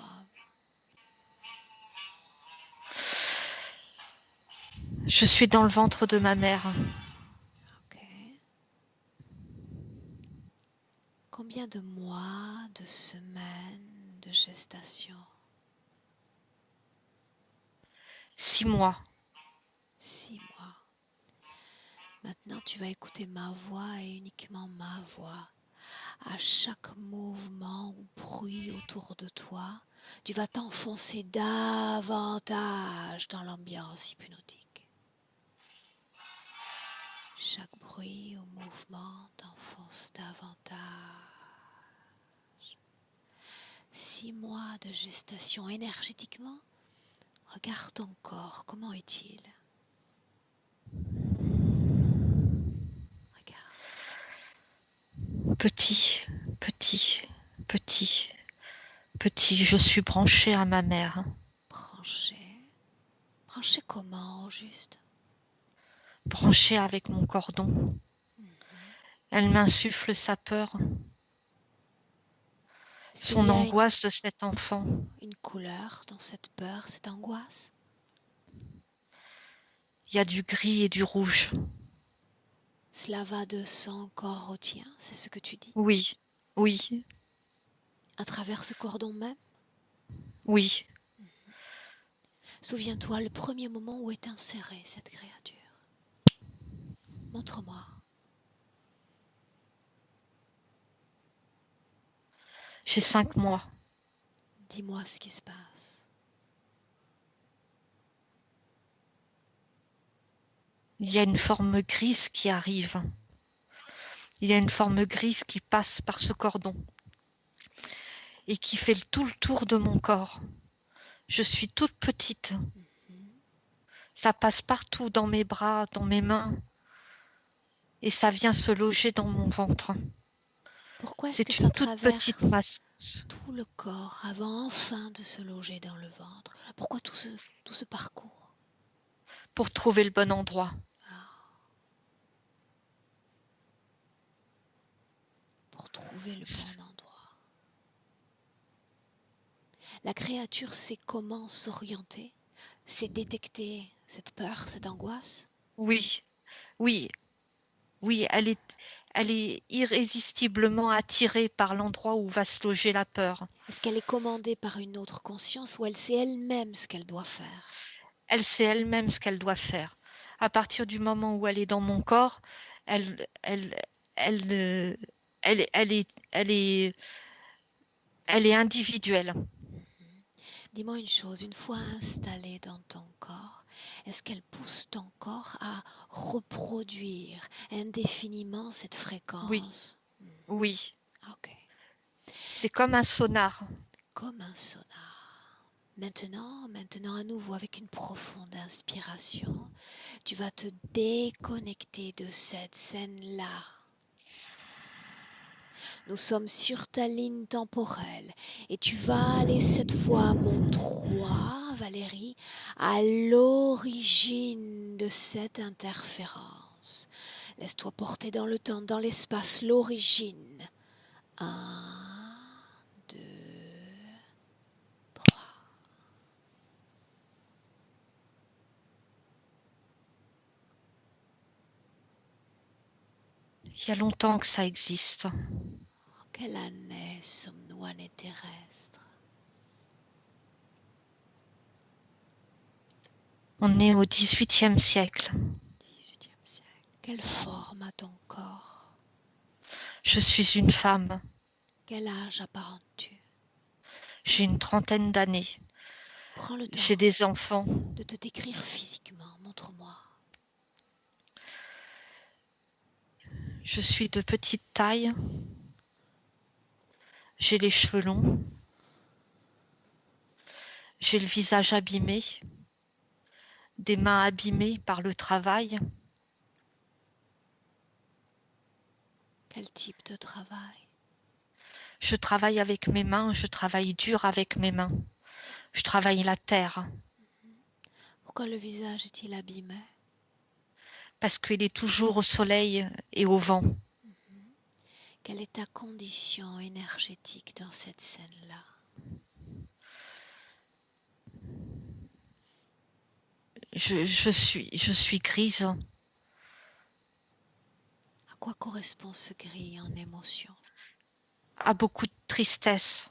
Je suis dans le ventre de ma mère. Combien de mois, de semaines de gestation? 6 mois. 6 mois. Maintenant, tu vas écouter ma voix et uniquement ma voix. À chaque mouvement ou bruit autour de toi, tu vas t'enfoncer davantage dans l'ambiance hypnotique. Chaque bruit ou mouvement t'enfonce davantage. 6 mois de gestation énergétiquement. Regarde ton corps, comment est-il? Regarde. Petit, petit, petit, petit. Je suis branchée à ma mère. Branché. Branché comment au juste? Branchée avec mon cordon. Elle m'insuffle sa peur, Est-ce qu'il son y a angoisse de cet enfant. une couleur dans cette peur, cette angoisse? Il y a du gris et du rouge. Cela va de son corps au tien, c'est ce que tu dis? Oui, oui, À travers ce cordon même? oui. Souviens-toi le premier moment où est insérée cette créature. Montre-moi. J'ai 5 mois. Dis-moi ce qui se passe. Il y a une forme grise qui arrive. Il y a une forme grise qui passe par ce cordon et qui fait tout le tour de mon corps. Je suis toute petite. Ça passe partout dans mes bras, dans mes mains et ça vient se loger dans mon ventre. Pourquoi est-ce que C'est ça une toute petite traverse masse. tout le corps avant enfin de se loger dans le ventre? Pourquoi tout ce parcours? Pour trouver le bon endroit. Pour trouver le bon endroit. La créature sait comment s'orienter, sait détecter cette peur, cette angoisse. Oui, oui, oui, elle est irrésistiblement attirée par l'endroit où va se loger la peur. Est-ce qu'elle est commandée par une autre conscience ou elle sait elle-même ce qu'elle doit faire? Elle sait elle-même ce qu'elle doit faire. À partir du moment où elle est dans mon corps, elle, elle, elle, elle est individuelle. Dis-moi une chose, une fois installée dans ton corps, est-ce qu'elle pousse ton corps à reproduire indéfiniment cette Oui, fréquence? oui. Ok, C'est comme un sonar. comme un sonar. Maintenant à nouveau avec une profonde inspiration, tu vas te déconnecter de cette scène-là. Nous sommes sur ta ligne temporelle et tu vas aller cette fois, mon 3, Valérie, à l'origine de cette interférence. Laisse-toi porter dans le temps, dans l'espace, l'origine. 1, 2, 3. Il y a longtemps que ça existe. En quelle année sommes-nous année terrestre? On est au XVIIIe siècle. 18e siècle. Quelle forme a ton corps? Je suis une femme. Quel âge apparentes-tu? J'ai une trentaine d'années. Prends le temps J'ai des enfants. de te décrire physiquement. Montre-moi. Je suis de petite taille. J'ai les cheveux longs. J'ai le visage abîmé. Des mains abîmées par le travail. Quel type de travail? Je travaille avec mes mains, je travaille dur avec mes mains. Je travaille la terre Pourquoi le visage est-il abîmé? parce qu'il est toujours au soleil et au vent. Quelle est ta condition énergétique dans cette scène-là? Je suis grise. À quoi correspond ce gris en émotion? à beaucoup de tristesse.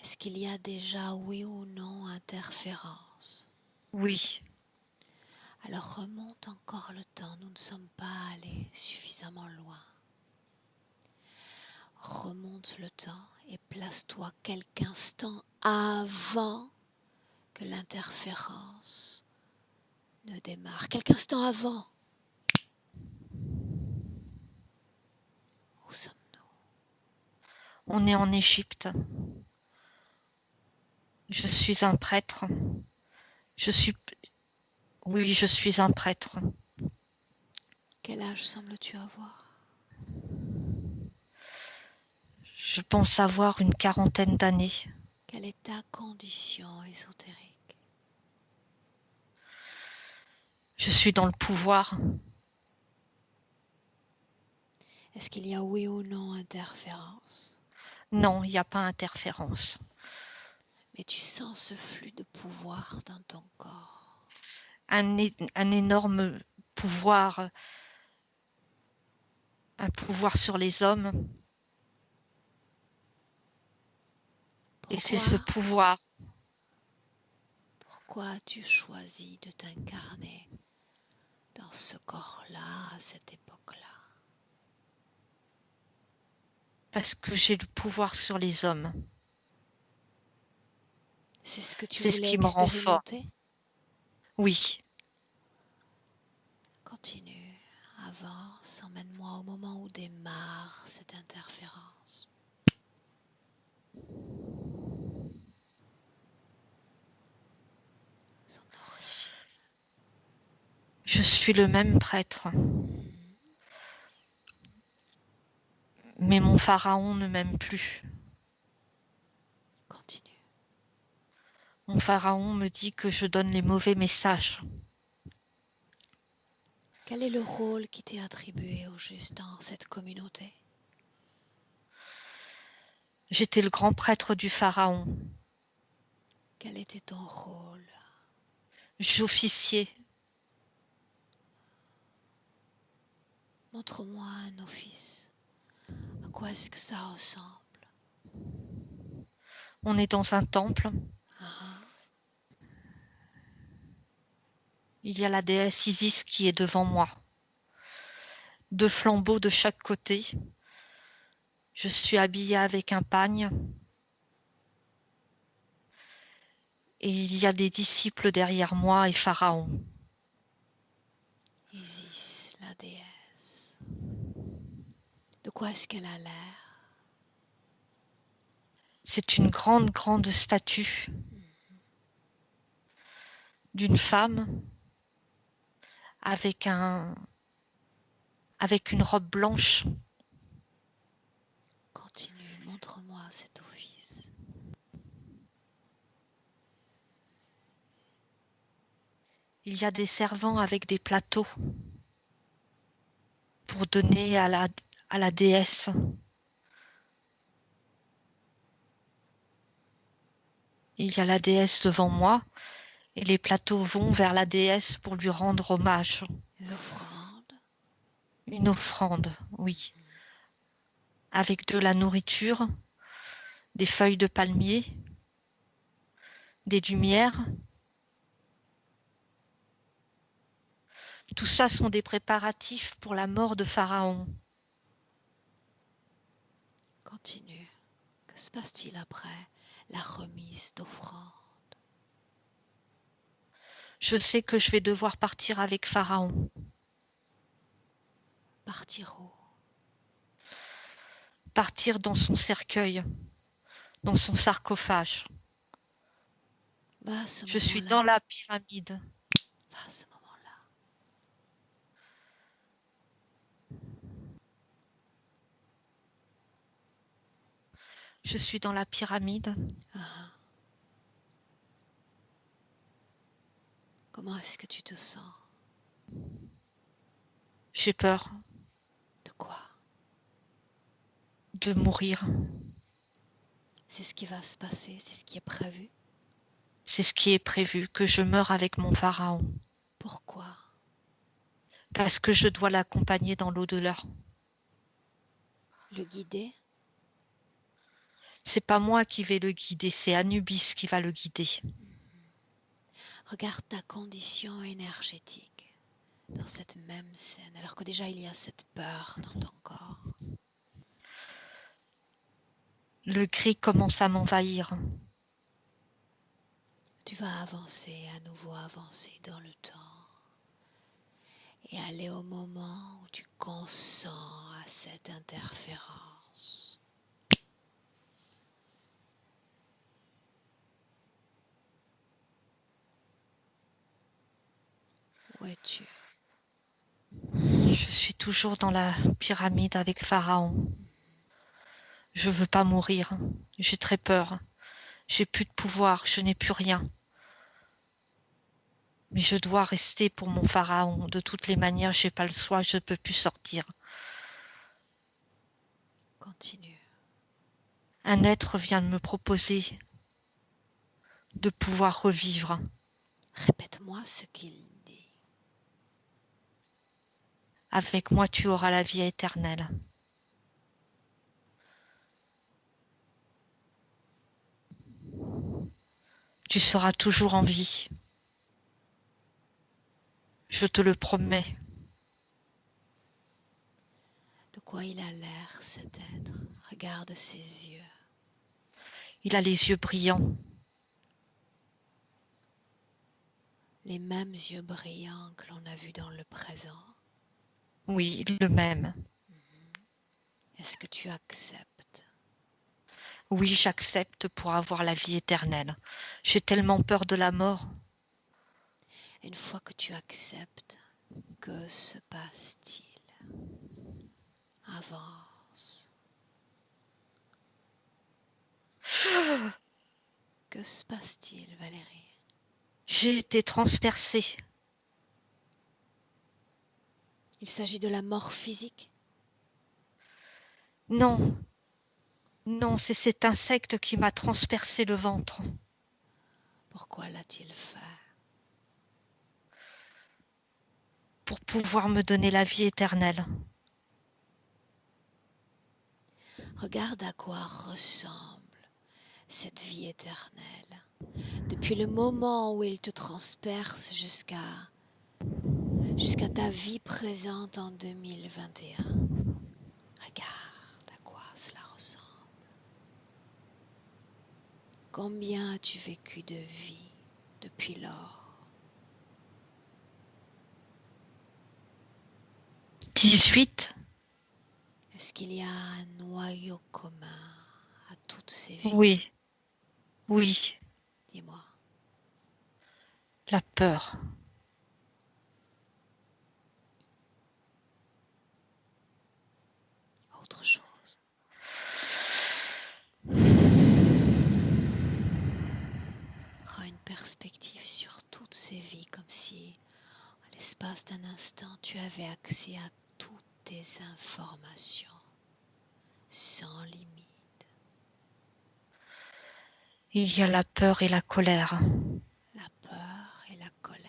Est-ce qu'il y a déjà, oui ou non, interférence? Oui, Alors remonte encore le temps, nous ne sommes pas allés suffisamment loin. Remonte le temps et place-toi quelques instants avant que l'interférence ne démarre. Quelques instants avant. Où sommes-nous? on est en Égypte. Je suis un prêtre. Oui, je suis un prêtre. Quel âge sembles-tu avoir? Je pense avoir une quarantaine d'années. Quelle est ta condition ésotérique? Je suis dans le pouvoir. Est-ce qu'il y a oui ou non interférence? Non, il n'y a pas interférence. Mais tu sens ce flux de pouvoir dans ton corps. Un énorme pouvoir, un pouvoir sur les hommes. Pourquoi, et c'est ce pouvoir. Pourquoi as-tu choisi de t'incarner dans ce corps-là, à cette époque-là? Parce que j'ai le pouvoir sur les hommes. C'est ce que tu C'est ce voulais qui me rend fort. expérimenter? Oui. Continue, avance, emmène-moi au moment où démarre cette interférence. Son origine. Je suis le même prêtre. Mais mon pharaon ne m'aime plus. Continue. Mon pharaon me dit que je donne les mauvais messages. Quel est le rôle qui t'est attribué au juste dans cette communauté? J'étais le grand prêtre du pharaon. Quel était ton rôle? J'officiais. Montre-moi un office. À quoi est-ce que ça ressemble? On est dans un temple. Il y a la déesse Isis qui est devant moi. 2 flambeaux de chaque côté. Je suis habillée avec un pagne. Et il y a des disciples derrière moi et Pharaon. Isis, la déesse. De quoi est-ce qu'elle a l'air? C'est une grande, grande statue d'une femme avec une robe blanche. Continue, montre-moi cet office. Il y a des servants avec des plateaux pour donner à la déesse. Il y a la déesse devant moi et les plateaux vont vers la déesse pour lui rendre hommage. Des offrandes. Une offrande, oui. Avec de la nourriture, des feuilles de palmier, des lumières. Tout ça sont des préparatifs pour la mort de Pharaon. Continue. Que se passe-t-il après la remise d'offrandes? Je sais que je vais devoir partir avec Pharaon. Partir où? Partir dans son cercueil, dans son sarcophage. Va à ce Je suis moment-là. dans la pyramide. Va à ce moment-là. Je suis dans la pyramide. Comment est-ce que tu te sens? J'ai peur De quoi? de mourir. C'est ce qui va se passer, c'est ce qui est prévu. C'est ce qui est prévu, que je meure avec mon pharaon. Pourquoi? Parce que je dois l'accompagner dans l'au-delà. Le guider? C'est pas moi qui vais le guider, c'est Anubis qui va le guider. Regarde ta condition énergétique dans cette même scène, alors que déjà il y a cette peur dans ton corps. Le gris commence à m'envahir. Tu vas avancer, à nouveau avancer dans le temps et aller au moment où tu consens à cette interférence. Où es-tu? Je suis toujours dans la pyramide avec Pharaon. Je veux pas mourir. J'ai très peur. J'ai plus de pouvoir, je n'ai plus rien. Mais je dois rester pour mon pharaon. De toutes les manières, j'ai pas le choix, je ne peux plus sortir. Continue. Un être vient de me proposer de pouvoir revivre. Répète-moi ce qu'il dit. Avec moi, tu auras la vie éternelle. Tu seras toujours en vie. Je te le promets. De quoi il a l'air, cet être? Regarde ses yeux. Il a les yeux brillants. Les mêmes yeux brillants que l'on a vus dans le présent. Oui, le même. Est-ce que tu acceptes? Oui, j'accepte pour avoir la vie éternelle. J'ai tellement peur de la mort. Une fois que tu acceptes, que se passe-t-il? Avance. Que se passe-t-il, Valérie? J'ai été transpercée. Il s'agit de la mort physique? Non, non, c'est cet insecte qui m'a transpercé le ventre. Pourquoi l'a-t-il fait? Pour pouvoir me donner la vie éternelle. Regarde à quoi ressemble cette vie éternelle. Depuis le moment où il te transperce jusqu'à ta vie présente en 2021. Regarde à quoi cela ressemble. Combien as-tu vécu de vie depuis lors? 18. Est-ce qu'il y a un noyau commun à toutes ces vies? Oui, oui, Dis-moi. la peur. Autre chose. Prends une perspective sur toutes ces vies comme si, en l'espace d'un instant, tu avais accès à toutes tes informations sans limite. Il y a la peur et la colère. La peur et la colère.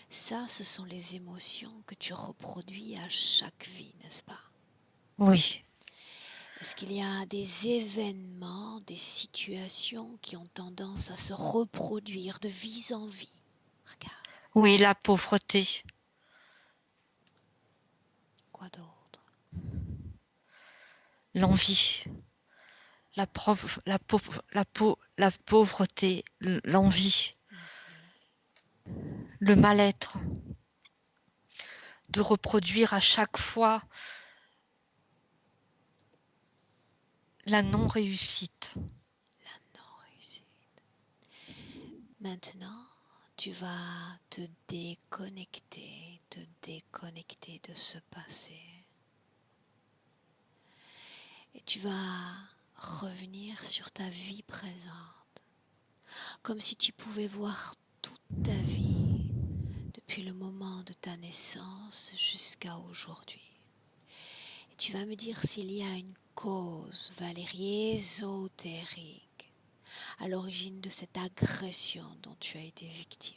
Ça, ce sont les émotions que tu reproduis à chaque vie, n'est-ce pas? Oui, Est-ce qu'il y a des événements, des situations qui ont tendance à se reproduire de vie en vie? Regarde, oui, la pauvreté. quoi d'autre? L'envie. La pauvreté, l'envie, le mal-être. De reproduire à chaque fois la non-réussite. La non-réussite. Maintenant, tu vas te déconnecter de ce passé. Et tu vas revenir sur ta vie présente, comme si tu pouvais voir toute ta vie depuis le moment de ta naissance jusqu'à aujourd'hui. Et tu vas me dire s'il y a une cause, Valérie, ésotérique, à l'origine de cette agression dont tu as été victime.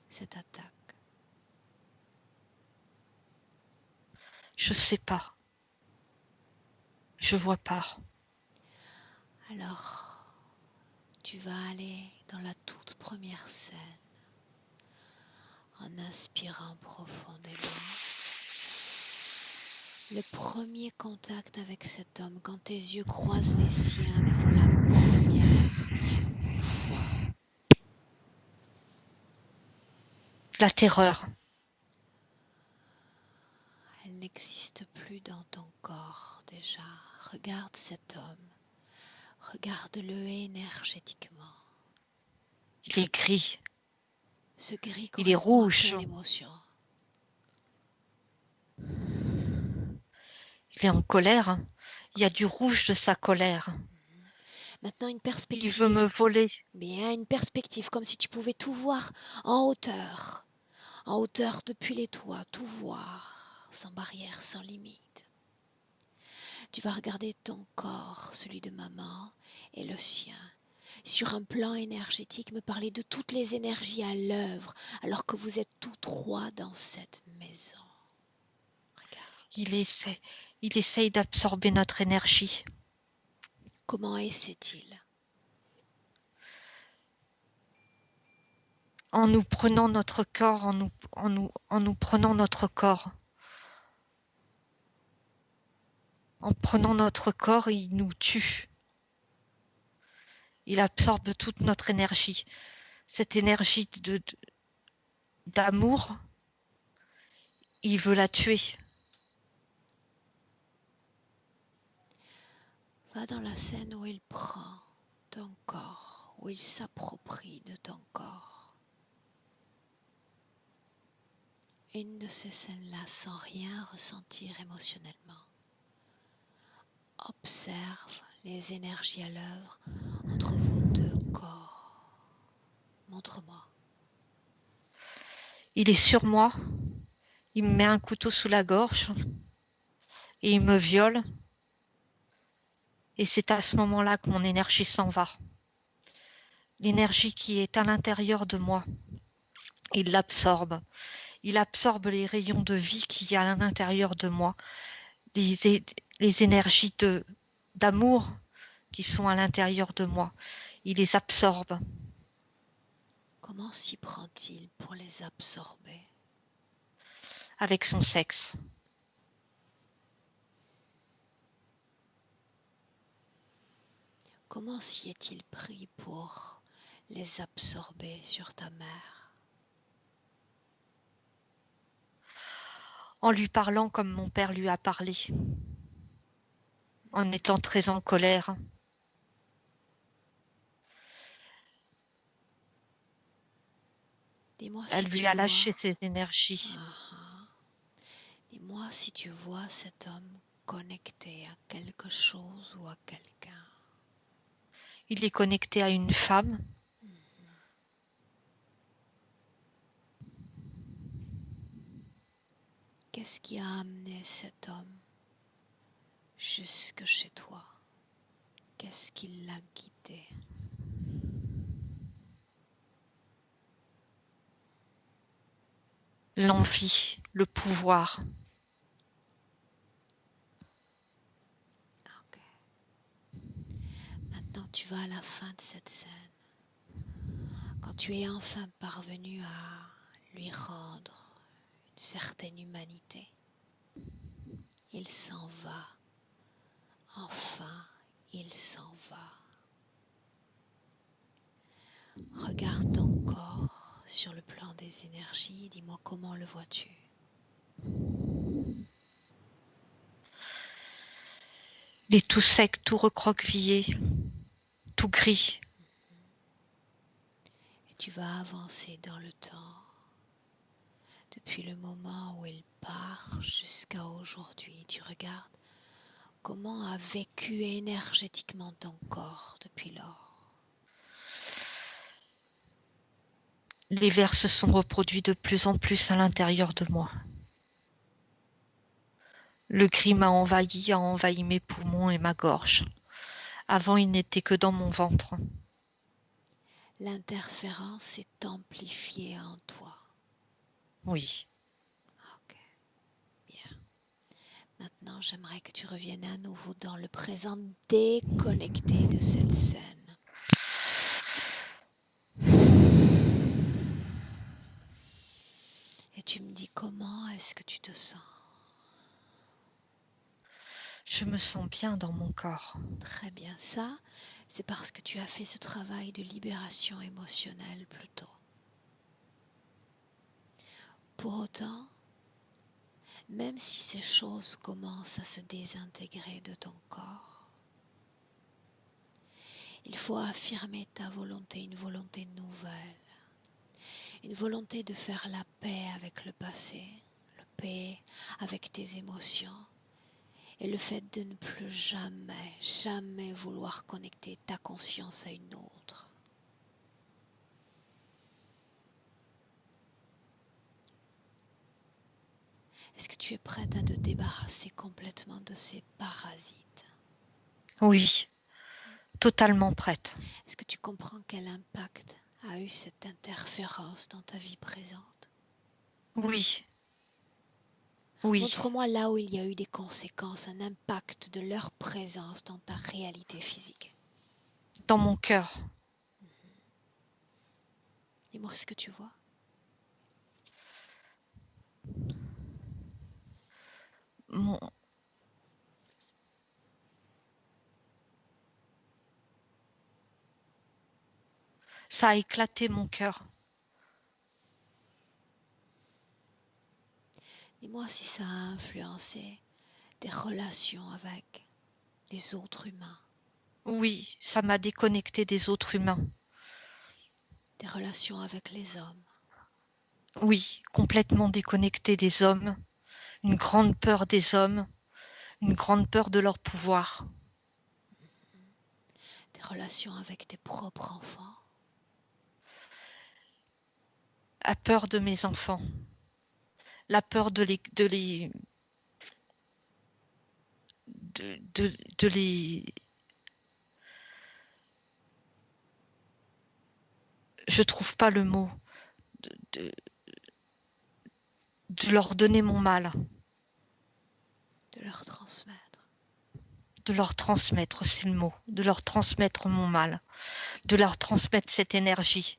Cette attaque. Je sais pas. Je vois pas. Alors, tu vas aller dans la toute première scène en inspirant profondément. Le premier contact avec cet homme, quand tes yeux croisent les siens pour la première fois. La terreur. Elle n'existe plus dans ton corps déjà. Regarde cet homme. Regarde-le énergétiquement. Il est gris. Ce gris Il est correspond à rouge. quelle émotion? Il est en colère. Il y a du rouge de sa colère. Maintenant une Il veut me perspective. voler. Bien, une perspective, comme si tu pouvais tout voir en hauteur. En hauteur depuis les toits, tout voir, sans barrière, sans limite. Tu vas regarder ton corps, celui de maman, et le sien. Sur un plan énergétique, me parler de toutes les énergies à l'œuvre, alors que vous êtes tous trois dans cette maison. Regarde. Il essaye d'absorber notre énergie. Comment essaie-t-il? En nous prenant notre corps, en nous prenant notre corps. En prenant notre corps, il nous tue. Il absorbe toute notre énergie. Cette énergie d'amour, il veut la tuer. Va dans la scène où il prend ton corps, où il s'approprie de ton corps. Une de ces scènes-là sans rien ressentir émotionnellement. Observe les énergies à l'œuvre entre vos deux corps. Montre-moi. Il est sur moi. Il me met un couteau sous la gorge et il me viole. Et c'est à ce moment-là que mon énergie s'en va. L'énergie qui est à l'intérieur de moi, il l'absorbe. Il absorbe les rayons de vie qu'il y a à l'intérieur de moi, les énergies d'amour qui sont à l'intérieur de moi. Il les absorbe. Comment s'y prend-il pour les absorber? Avec son sexe. Comment s'y est-il pris pour les absorber sur ta mère? En lui parlant comme mon père lui a parlé. En étant très en colère. Dis-moi Elle si lui tu a vois. lâché ses énergies. Dis-moi si tu vois cet homme connecté à quelque chose ou à quelqu'un. Il est connecté à une femme. Qu'est-ce qui a amené cet homme jusque chez toi? Qu'est-ce qui l'a guidé? L'envie, le pouvoir. Ok. Maintenant, tu vas à la fin de cette scène. Quand tu es enfin parvenu à lui rendre une certaine humanité, il s'en va. Enfin, il s'en va. Regarde ton corps sur le plan des énergies. Dis-moi comment le vois-tu? Il est tout sec, tout recroquevillé, tout gris. Et tu vas avancer dans le temps. Depuis le moment où il part jusqu'à aujourd'hui, tu regardes comment a vécu énergétiquement ton corps depuis lors. Les vers se sont reproduits de plus en plus à l'intérieur de moi. Le gris m'a envahi, a envahi mes poumons et ma gorge. Avant, il n'était que dans mon ventre. L'interférence est amplifiée en toi. Oui. Ok, bien. Maintenant, j'aimerais que tu reviennes à nouveau dans le présent, déconnecté de cette scène. Et tu me dis comment est-ce que tu te sens? Je me sens bien dans mon corps. Très bien, ça, c'est parce que tu as fait ce travail de libération émotionnelle plus tôt. Pour autant, même si ces choses commencent à se désintégrer de ton corps, il faut affirmer ta volonté, une volonté nouvelle, une volonté de faire la paix avec le passé, la paix avec tes émotions, et le fait de ne plus jamais, jamais vouloir connecter ta conscience à une autre. Est-ce que tu es prête à te débarrasser complètement de ces parasites? Oui, totalement prête. Est-ce que tu comprends quel impact a eu cette interférence dans ta vie présente? Oui. Oui. Montre-moi là où il y a eu des conséquences, un impact de leur présence dans ta réalité physique. Dans mon cœur. Dis-moi ce que tu vois. Mon... Ça a éclaté mon cœur. Dis-moi si ça a influencé tes relations avec les autres humains. Oui, ça m'a déconnecté des autres humains. Tes relations avec les hommes. Oui, complètement déconnecté des hommes. Une grande peur des hommes. Une grande peur de leur pouvoir. Tes relations avec tes propres enfants. La peur de mes enfants. La peur de les... Je trouve pas le mot. De leur donner mon mal. De leur transmettre. De leur transmettre, c'est le mot. De leur transmettre mon mal. De leur transmettre cette énergie.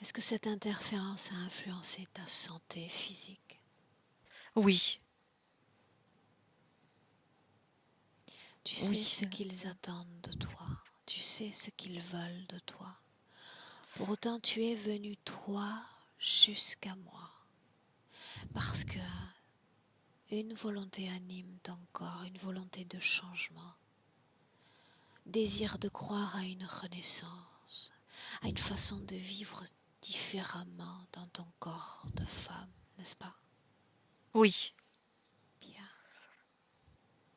Est-ce que cette interférence a influencé ta santé physique? Oui. Tu sais ce qu'ils attendent de toi. Tu sais ce qu'ils veulent de toi. Pour autant, tu es venu, toi, jusqu'à moi. Parce que une volonté anime ton corps, une volonté de changement. Désir de croire à une renaissance, à une façon de vivre différemment dans ton corps de femme, n'est-ce pas? Oui. Bien.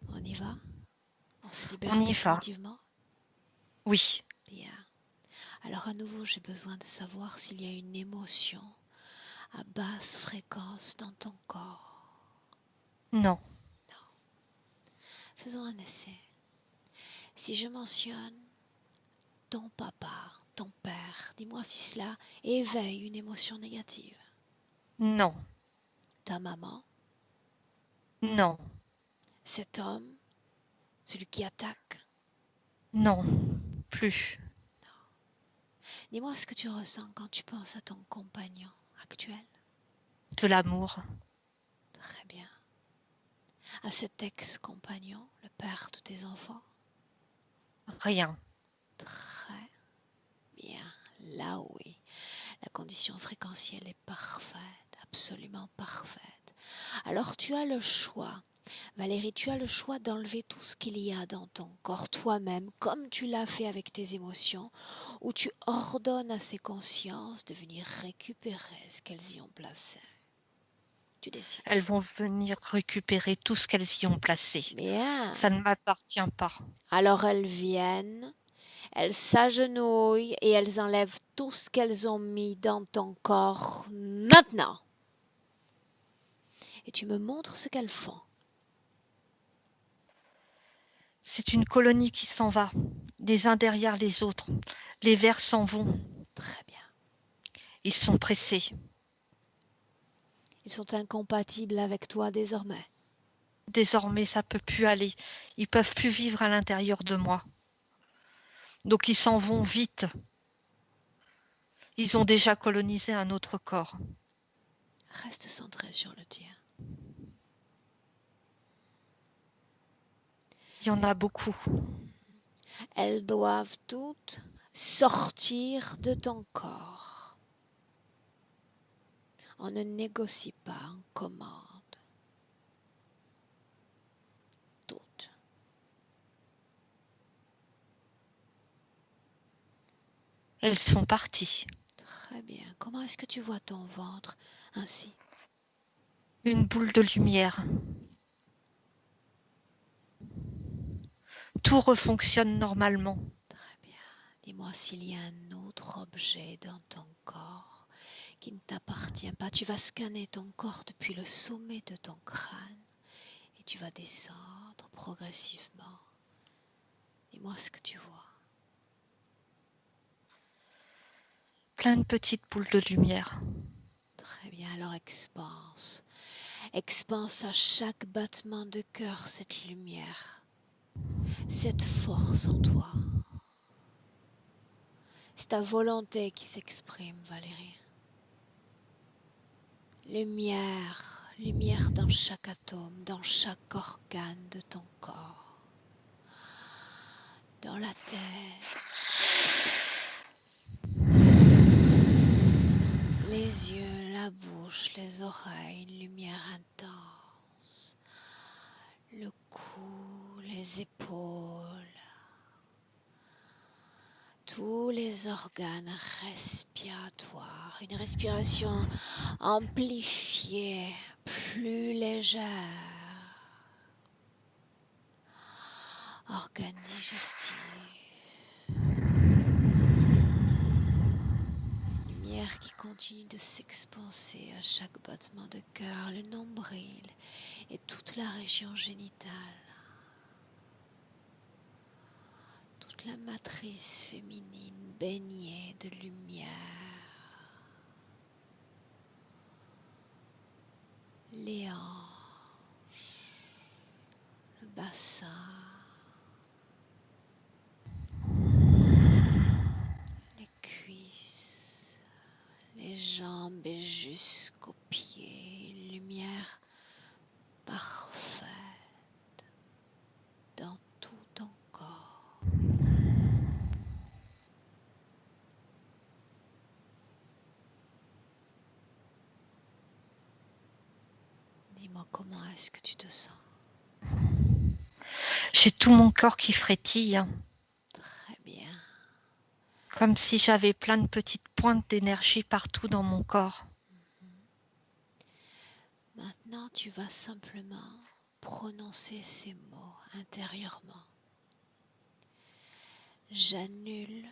On y va? On se libère On y va. définitivement? Oui. Bien. Alors à nouveau, j'ai besoin de savoir s'il y a une émotion à basse fréquence dans ton corps. Non. Non. Faisons un essai. Si je mentionne ton papa, ton père, dis-moi si cela éveille une émotion négative. Non. Ta maman, Non. cet homme, celui qui attaque. Non. Plus. Dis-moi ce que tu ressens quand tu penses à ton compagnon actuel. De l'amour. Très bien. À cet ex-compagnon, le père de tes enfants. Rien. Très bien. Là oui. La condition fréquentielle est parfaite, absolument parfaite. Alors tu as le choix. Valérie, tu as le choix d'enlever tout ce qu'il y a dans ton corps toi-même, comme tu l'as fait avec tes émotions, ou tu ordonnes à ces consciences de venir récupérer ce qu'elles y ont placé. Tu décides. Elles vont venir récupérer tout ce qu'elles y ont placé. Bien. Ça ne m'appartient pas. Alors elles viennent, elles s'agenouillent et elles enlèvent tout ce qu'elles ont mis dans ton corps maintenant. Et tu me montres ce qu'elles font. C'est une colonie qui s'en va, les uns derrière les autres. Les vers s'en vont. Très bien. Ils sont pressés. Ils sont incompatibles avec toi désormais. Désormais, ça peut plus aller. Ils peuvent plus vivre à l'intérieur de moi. Donc ils s'en vont vite. Ils ont déjà colonisé un autre corps. Reste centré sur le tien. Il y en a beaucoup. Elles doivent toutes sortir de ton corps. On ne négocie pas, on commande. Toutes. Elles sont parties. Très bien. Comment est-ce que tu vois ton ventre ainsi? Une boule de lumière. Tout refonctionne normalement. Très bien. Dis-moi s'il y a un autre objet dans ton corps qui ne t'appartient pas. Tu vas scanner ton corps depuis le sommet de ton crâne et tu vas descendre progressivement. Dis-moi ce que tu vois. Plein de petites boules de lumière. Très bien, alors expanse. Expanse à chaque battement de cœur cette lumière, cette force en toi. C'est ta volonté qui s'exprime, Valérie. Lumière, lumière dans chaque atome, dans chaque organe de ton corps. Dans la tête. Les yeux, la bouche, les oreilles, une lumière intense. Le cou, les épaules. Tous les organes respiratoires, une respiration amplifiée, plus légère. Organes digestifs. Lumière qui continue de s'expanser à chaque battement de cœur, le nombril et toute la région génitale. Toute la matrice féminine baignée de lumière. Les hanches, le bassin, les cuisses, les jambes et jusqu'aux pieds. Une lumière parfaite dans tout ton corps. Dis-moi comment est-ce que tu te sens? J'ai tout mon corps qui frétille. Très bien. Comme si j'avais plein de petites pointes d'énergie partout dans mon corps. Maintenant, tu vas simplement prononcer ces mots intérieurement. J'annule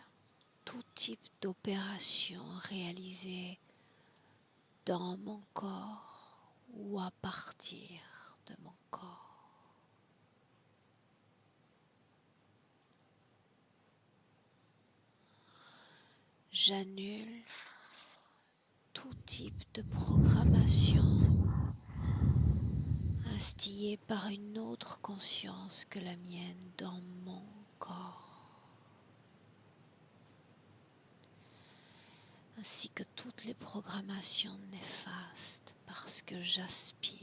tout type d'opération réalisée dans mon corps ou à partir de mon corps. J'annule tout type de programmation instillée par une autre conscience que la mienne dans mon corps, ainsi que toutes les programmations néfastes, parce que j'aspire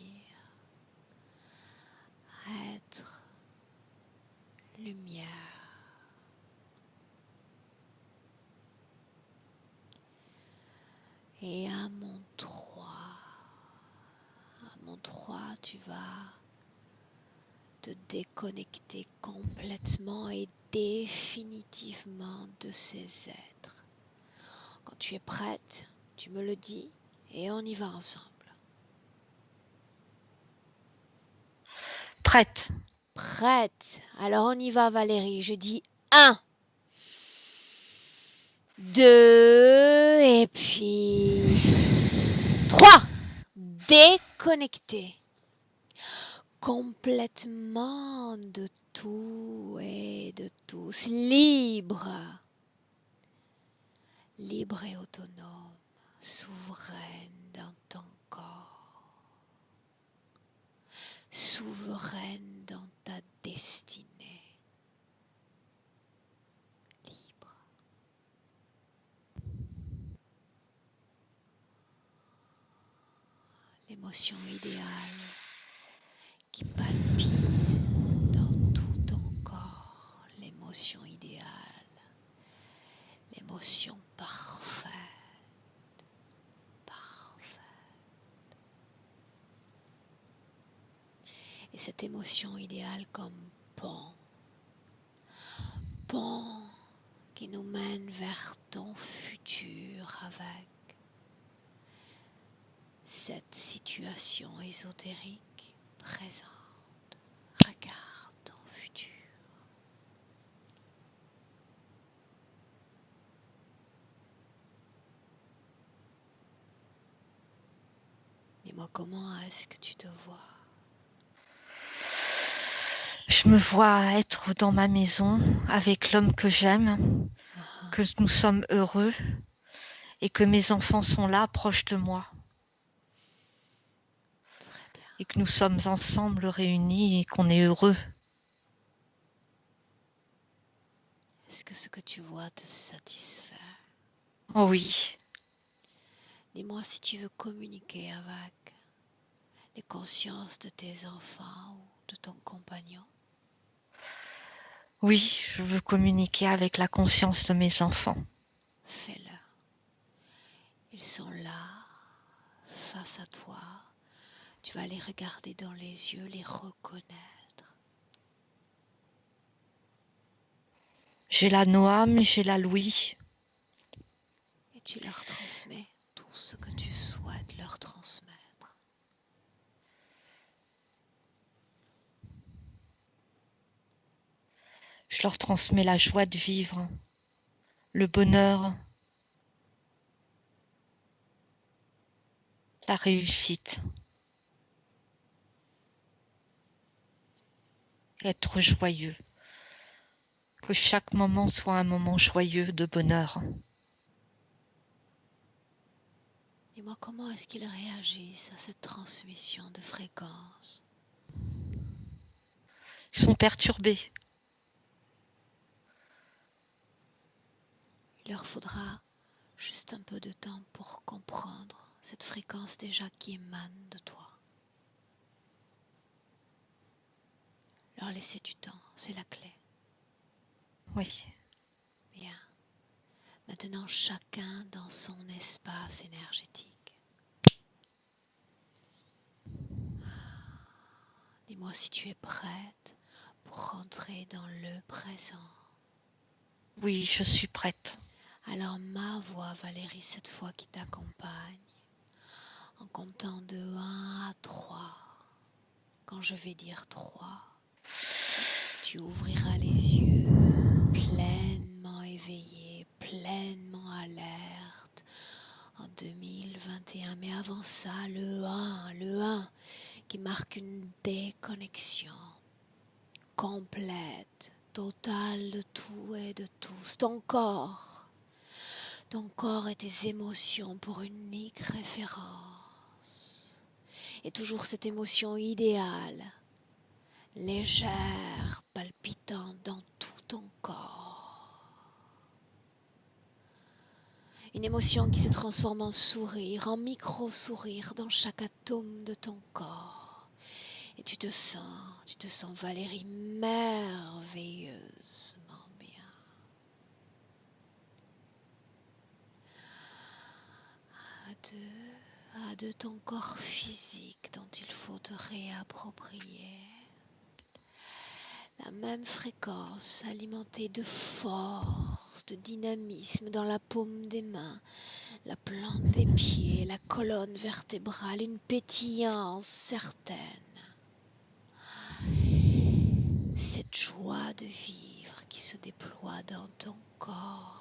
à être lumière. Et à mon 3, tu vas te déconnecter complètement et définitivement de ces êtres. Quand tu es prête, tu me le dis et on y va ensemble. Prête. Prête? Alors on y va, Valérie. Je dis 1, 2 et puis 3. Déconnecté complètement de tout et de tous, libre et autonome, souveraine dans ton corps. souveraine dans ta destinée, libre. L'émotion idéale qui palpite dans tout ton corps, l'émotion idéale, l'émotion parfaite, parfaite. Et cette émotion idéale comme pont qui nous mène vers ton futur avec cette situation ésotérique présente. Regarde ton futur. Dis-moi, comment est-ce que tu te vois? Je me vois être dans ma maison avec l'homme que j'aime, que nous sommes heureux et que mes enfants sont là, proches de moi. Très bien. Et que nous sommes ensemble réunis et qu'on est heureux. Est-ce que ce que tu vois te satisfait? Oh oui. Dis-moi si tu veux communiquer avec les consciences de tes enfants ou de ton compagnon. Oui, je veux communiquer avec la conscience de mes enfants. Fais-le. Ils sont là, face à toi. Tu vas les regarder dans les yeux, les reconnaître. J'ai la Noam, j'ai la Louis. Et tu leur transmets tout ce que tu souhaites leur transmettre. Je leur transmets la joie de vivre, le bonheur, la réussite. Être joyeux. Que chaque moment soit un moment joyeux de bonheur. Dis-moi, comment est-ce qu'ils réagissent à cette transmission de fréquences? Ils sont perturbés. Il leur faudra juste un peu de temps pour comprendre cette fréquence déjà qui émane de toi. Leur laisser du temps, c'est la clé. Oui. Bien. Maintenant, chacun dans son espace énergétique. Dis-moi si tu es prête pour rentrer dans le présent. Oui, je suis prête. Alors ma voix, Valérie, cette fois qui t'accompagne, en comptant de 1 à 3. Quand je vais dire 3, tu ouvriras les yeux, pleinement éveillé, pleinement alerte en 2021. Mais avant ça, le 1 qui marque une déconnexion complète, totale de tout et de tous. Ton corps et tes émotions pour une unique référence. Et toujours cette émotion idéale, légère, palpitante dans tout ton corps. Une émotion qui se transforme en sourire, en micro-sourire dans chaque atome de ton corps. Et tu te sens Valérie merveilleusement bien. À deux ton corps physique dont il faut te réapproprier. La même fréquence alimentée de force, de dynamisme dans la paume des mains, la plante des pieds, la colonne vertébrale, une pétillance certaine. Cette joie de vivre qui se déploie dans ton corps.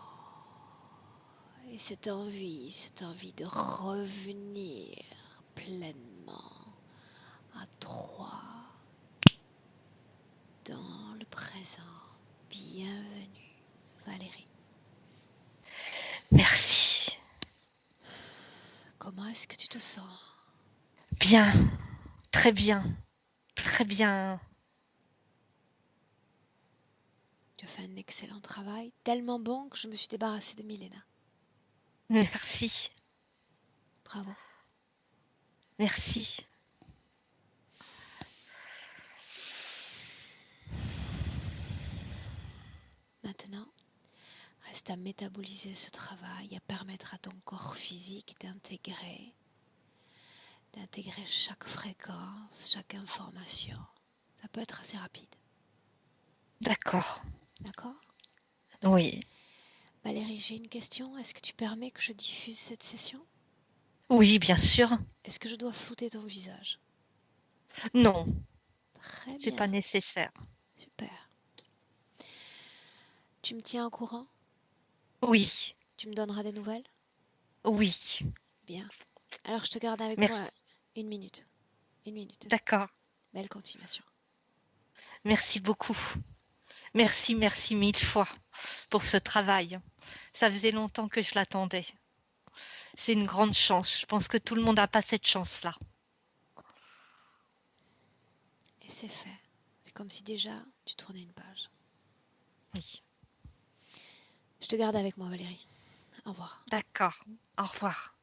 Et cette envie de revenir pleinement à 3 dans le présent. Bienvenue, Valérie. Merci. Comment est-ce que tu te sens? Bien, très bien, très bien. Tu as fait un excellent travail, tellement bon que je me suis débarrassée de Milena. Merci. Bravo. Merci. Maintenant, reste à métaboliser ce travail, à permettre à ton corps physique d'intégrer chaque fréquence, chaque information. Ça peut être assez rapide. D'accord. D'accord? Oui. Valérie, j'ai une question. Est-ce que tu permets que je diffuse cette session? Oui, bien sûr. Est-ce que je dois flouter ton visage? Non, Très c'est pas bien. nécessaire. Super. Tu me tiens au courant? Oui, Tu me donneras des nouvelles? oui. Bien. Alors je te garde avec moi Merci. une minute. Une minute. D'accord. Belle continuation. Merci beaucoup. Merci, merci mille fois pour ce travail. Ça faisait longtemps que je l'attendais. C'est une grande chance. Je pense que tout le monde n'a pas cette chance-là. Et c'est fait. C'est comme si déjà tu tournais une page. Oui. Je te garde avec moi, Valérie. Au revoir. D'accord. Au revoir.